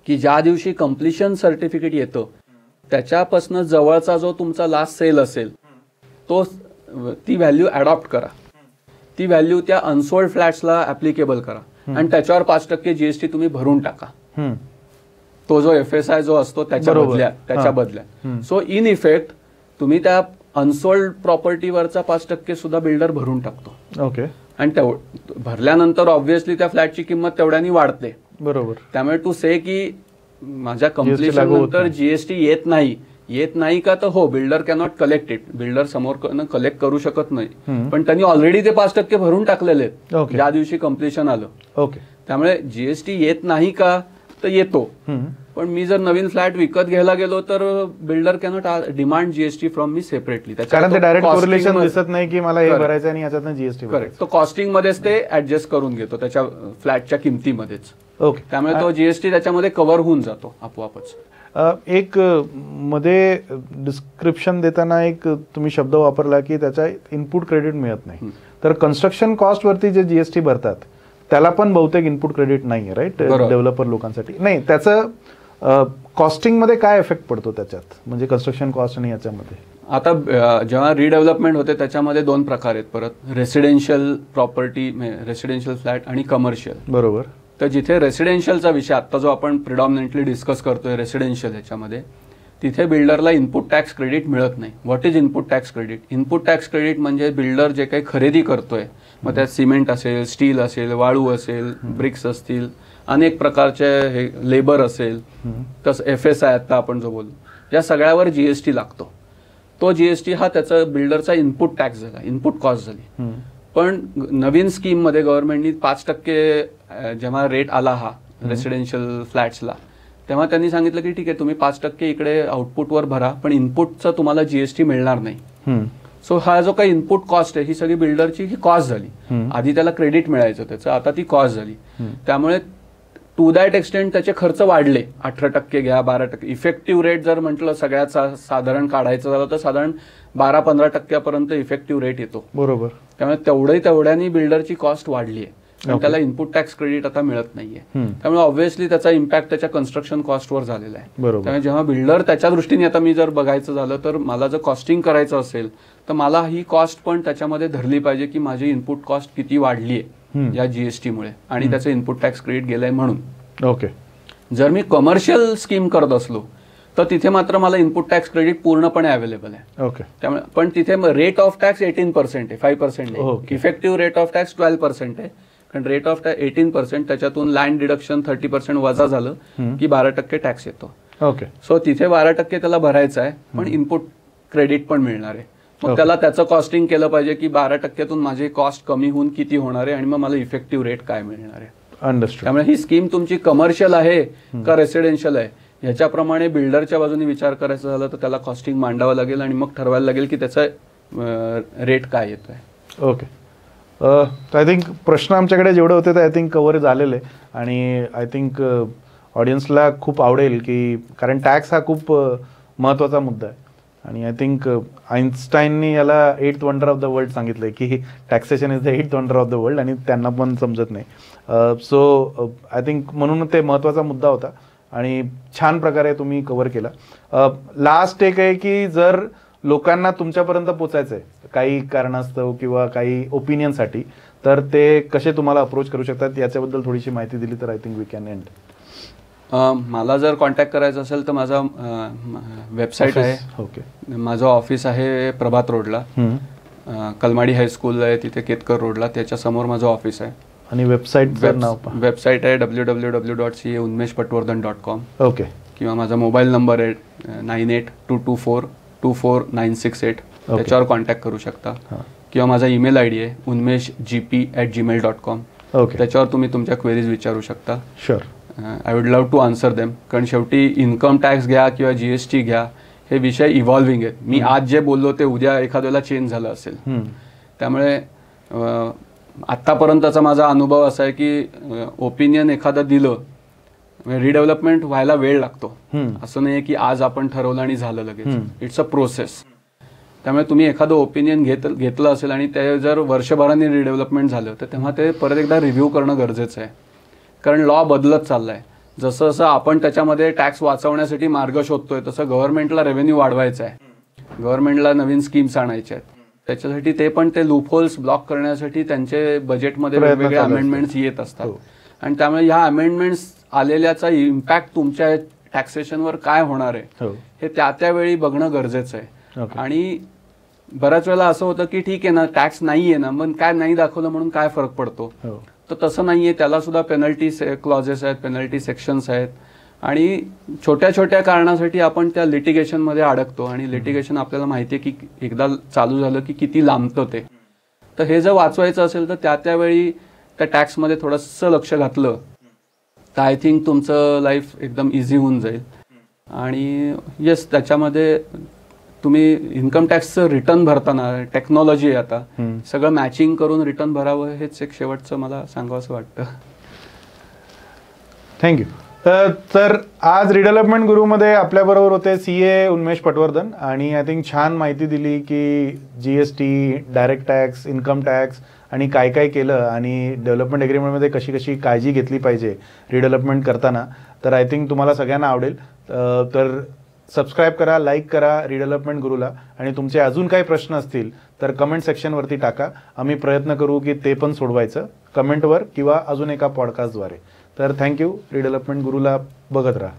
की ज्या दिवशी कम्प्लिशन सर्टिफिकेट येतं त्याच्यापासून जवळचा जो तुमचा लास्ट सेल असेल तो ती व्हॅल्यू अडॉप्ट करा, ती व्हॅल्यू त्या अनसोल्ड फ्लॅट्सला ऍप्लिकेबल करा आणि त्याच्यावर 5% जीएसटी तुम्ही भरून टाका. तो जो FSI जो असतो त्याच्या बदल्यात. सो इन इफेक्ट तुम्ही त्या अनसोल्ड प्रॉपर्टीवरचा 5% सुद्धा बिल्डर भरून टाकतो. ओके. आणि भरल्यानंतर ऑब्व्हियसली त्या फ्लॅटची किंमत तेवढ्यानी वाढते. बरोबर. त्यामुळे टू से की माझ्या कम्प्लिशन नंतर जीएसटी येत नाही का, तर हो, builder cannot collect it. Builder समोर कलेक्ट करू शकत नाही, पण त्यांनी ऑलरेडी ते 5% भरून टाकलेले आहेत ज्या दिवशी कम्प्लिशन आलं. ओके. त्यामुळे जीएसटी येत नाही का, तर येतो. पण मी जर नवीन फ्लॅट विकत घ्यायला गेलो तर builder cannot demand GST from me separately. कारण ते डायरेक्ट कोरिलेशन दिसत नाही की मला हे भरायचं आणि याच्यातनं जीएसटी. करेक्ट. तो कॉस्टिंग मध्येच ते ऍडजस्ट करून घेतो त्याच्या फ्लॅटच्या किमतीमध्येच. ओके. त्यामुळे तो जीएसटी त्याच्यामध्ये कव्हर होऊन जातो आपोआपच. एक मध्ये डिस्क्रिप्शन देताना एक तुम्ही शब्द वापरला की त्याचा इनपुट क्रेडिट मिळत नाही. तर कन्स्ट्रक्शन कॉस्ट वरती जे जीएसटी भरतात त्याला पण बहुतेक इनपुट क्रेडिट नाहीये, राईट? डेव्हलपर लोकांसाठी नाही. त्याचं कॉस्टिंग मध्ये काय इफेक्ट पडतो त्याच्यात, म्हणजे कन्स्ट्रक्शन कॉस्ट आणि याच्यामध्ये? आता जेव्हा रिडेव्हलपमेंट होते त्याच्यामध्ये 2 प्रकार आहेत परत, रेसिडेन्शियल प्रॉपर्टी, रेसिडेन्शियल फ्लॅट आणि कमर्शियल. बरोबर. तर जिथे रेसिडेन्शियलचा विषय आता जो आपण प्रिडॉमिनेंटली डिस्कस करतोय रेसिडेन्शियल ह्याच्यामध्ये, तिथे बिल्डरला इनपुट टॅक्स क्रेडिट मिळत नाही. What is input tax credit? Input tax credit म्हणजे बिल्डर जे काही खरेदी करतोय, मग त्यात सिमेंट असेल, स्टील असेल, वाळू असेल, ब्रिक्स असतील, अनेक प्रकारचे हे लेबर असेल, तसं FSI आता आपण जो बोलू, या सगळ्यावर जीएसटी लागतो. तो जीएसटी हा त्याचा बिल्डरचा इनपुट टॅक्स झाला, इनपुट कॉस्ट झाली. पण नवीन स्कीम मध्ये गव्हर्नमेंटनी 5% जेव्हा रेट आला हा रेसिडेन्शियल फ्लॅट्सला, तेव्हा त्यांनी सांगितलं की ठीक आहे तुम्ही 5% इकडे आउटपुटवर भरा, पण इनपुटचा तुम्हाला जीएसटी मिळणार नाही. सो हा जो काही इनपुट कॉस्ट आहे ही सगळी बिल्डरची ही कॉस्ट झाली. आधी त्याला क्रेडिट मिळायचं त्याचं, आता ती कॉस्ट झाली. त्यामुळे टू दॅट एक्सटेंट त्याचे खर्च वाढले. 18% घ्या, 12%. इफेक्टिव्ह रेट जर म्हटलं सगळ्यात साधारण काढायचं झालं तर साधारण 12-15% इफेक्टिव्ह रेट येतो. बरोबर. त्यामुळे तेवढ्यानी बिल्डरची कॉस्ट वाढली आहे. त्याला इनपुट टॅक्स क्रेडिट आता मिळत नाहीये. त्यामुळे ऑब्व्हियसली त्याचा इम्पॅक्ट त्याच्या कन्स्ट्रक्शन कॉस्टवर झालेला आहे. त्यामुळे जेव्हा बिल्डर त्याच्या दृष्टीने, आता मी जर बघायचं झालं तर मला जर कॉस्टिंग करायचं असेल तर मला ही कॉस्ट पण त्याच्यामध्ये धरली पाहिजे की माझी इनपुट कॉस्ट किती वाढली आहे या जीएसटीमुळे आणि त्याचं इनपुट टॅक्स क्रेडिट गेलंय म्हणून. ओके. जर मी कमर्शियल स्कीम करत असलो तर तिथे मात्र मला इनपुट टॅक्स क्रेडिट पूर्णपणे अवेलेबल आहे. ओके. त्यामुळे पण तिथे रेट ऑफ टॅक्स 18% आहे, 5% आहे. इफेक्टिव्ह रेट ऑफ टॅक्स 12% आहे. कारण रेट ऑफ टॅक्स 18%, त्याच्यातून लँड डिडक्शन 30% वजा झालं की 12% टॅक्स येतो. ओके. सो तिथे 12% त्याला भरायचं आहे, पण इनपुट क्रेडिट पण मिळणार आहे. मग त्याला त्याचं कॉस्टिंग केलं पाहिजे की 12%तून माझी कॉस्ट कमी होऊन किती होणार आहे आणि मग मला इफेक्टिव्ह रेट काय मिळणार आहे. अंडरस्टँड. त्यामुळे ही स्कीम तुमची कमर्शियल आहे का रेसिडेन्शियल आहे ह्याच्याप्रमाणे बिल्डरच्या बाजूने विचार करायचा झाला तर त्याला कॉस्टिंग मांडावं लागेल आणि मग ठरवायला लागेल की त्याचा रेट काय येतोय. ओके. आय थिंक प्रश्न आमच्याकडे जेवढे होते ते आय थिंक कव्हर झालेले आणि आय थिंक ऑडियन्सला खूप आवडेल की कारण टॅक्स हा खूप महत्त्वाचा मुद्दा आहे आणि आय थिंक आईन्स्टाईननी याला 8th wonder of the world सांगितलं आहे की taxation is the 8th wonder of the world आणि त्यांना पण समजत नाही. सो आय थिंक म्हणून ते महत्त्वाचा मुद्दा होता आणि छान प्रकारे तुम्ही कव्हर केला. लास्ट एक आहे की जर लोकांना तुमच्यापर्यंत पोचायचं आहे काही कारणास्तव किंवा काही ओपिनियनसाठी तर ते कसे तुम्हाला अप्रोच करू शकतात याच्याबद्दल थोडीशी माहिती दिली तर I think we can end. मला जर कॉन्टॅक्ट करायचं असेल तर माझा वेबसाईट आहे. ओके. माझं ऑफिस आहे प्रभात रोडला, कलमाडी हायस्कूल आहे तिथे केतकर रोडला, त्याच्या समोर माझं ऑफिस आहे. आणि वेबसाईटचं नाव वेबसाईट आहे www.caunmeshpatwardhan.com. ओके. किंवा माझा मोबाईल नंबर आहे 9822424968. त्याच्यावर कॉन्टॅक्ट करू शकता. किंवा माझा ईमेल आय डी आहे unmeshgp@gmail.com. ओके. त्याच्यावर तुम्ही तुमच्या क्वेरीज विचारू शकता. Sure. I would love to answer them. कारण शेवटी इन्कम टॅक्स घ्या किंवा जीएसटी घ्या हे विषय इव्हॉल्विंग आहेत. मी आज जे बोललो ते उद्या एखाद्याला चेंज झालं असेल. त्यामुळे आत्तापर्यंतचा माझा अनुभव असा आहे की ओपिनियन एखादं दिलं रिडेव्हलपमेंट व्हायला वेळ लागतो. असं नाही की आज आपण ठरवलं आणि झालं लगेच. It's a process. त्यामुळे तुम्ही एखादं ओपिनियन घेतलं असेल आणि ते जर वर्षभराने रिडेव्हलपमेंट झालं तर तेव्हा ते परत एकदा रिव्ह्यू करणं गरजेचं आहे. कारण लॉ बदलत चाललाय. जसं जसं आपण त्याच्यामध्ये टॅक्स वाचवण्यासाठी मार्ग शोधतोय तसं गव्हर्नमेंटला रेव्हेन्यू वाढवायचा आहे, गव्हर्नमेंटला नवीन स्कीम्स आणायच्या आहेत. त्याच्यासाठी ते पण ते लूपहोल्स ब्लॉक करण्यासाठी त्यांचे बजेटमध्ये वेगवेगळे अमेंडमेंट्स येत असतात. आणि त्यामुळे ह्या अमेंडमेंट्स आलेल्याचा इम्पॅक्ट तुमच्या टॅक्सेशनवर काय होणार आहे हे त्यावेळी बघणं गरजेचं आहे. आणि बऱ्याच वेळेला असं होतं की ठीक आहे ना टॅक्स नाहीये ना मग काय नाही दाखवलं म्हणून काय फरक पडतो. तर तसं नाहीये. त्याला सुद्धा पेनल्टी क्लॉजेस आहेत, पेनल्टी सेक्शन्स आहेत आणि छोट्या छोट्या कारणासाठी आपण त्या लिटिगेशनमध्ये अडकतो आणि लिटिगेशन आपल्याला माहिती आहे की एकदा चालू झालं की किती लांबतं ते. तर हे जर वाचवायचं असेल तर त्यावेळी त्या टॅक्समध्ये थोडंसं लक्ष घातलं तर आय थिंक तुमचं लाईफ एकदम इझी होऊन जाईल. आणि येस त्याच्यामध्ये तुम्ही इन्कम टॅक्सचं रिटर्न भरताना टेक्नॉलॉजी आहे आता सगळं मॅचिंग करून रिटर्न भरावं हेच एक शेवटचं मला सांगावंसं वाटतं. थँक्यू. तर आज रिडेव्हलपमेंट गुरुमध्ये आपल्याबरोबर होते CA उन्मेष पटवर्धन आणि आय थिंक छान माहिती दिली की GST, direct tax, income tax आणि काय काय केलं आणि डेव्हलपमेंट एग्रीमेंटमध्ये कशी कशी काळजी घेतली पाहिजे रिडेव्हलपमेंट करताना. तर आय थिंक तुम्हाला सगळ्यांना आवडेल. तर सबस्क्राईब करा, लाईक करा रिडेव्हलपमेंट गुरुला आणि तुमचे अजून काही प्रश्न असतील तर कमेंट सेक्शनवरती टाका. आम्ही प्रयत्न करू की ते पण सोडवायचं कमेंटवर किंवा अजून एका पॉडकास्टद्वारे. तर थँक्यू. रिडेव्हलपमेंट गुरुला बघत राहा.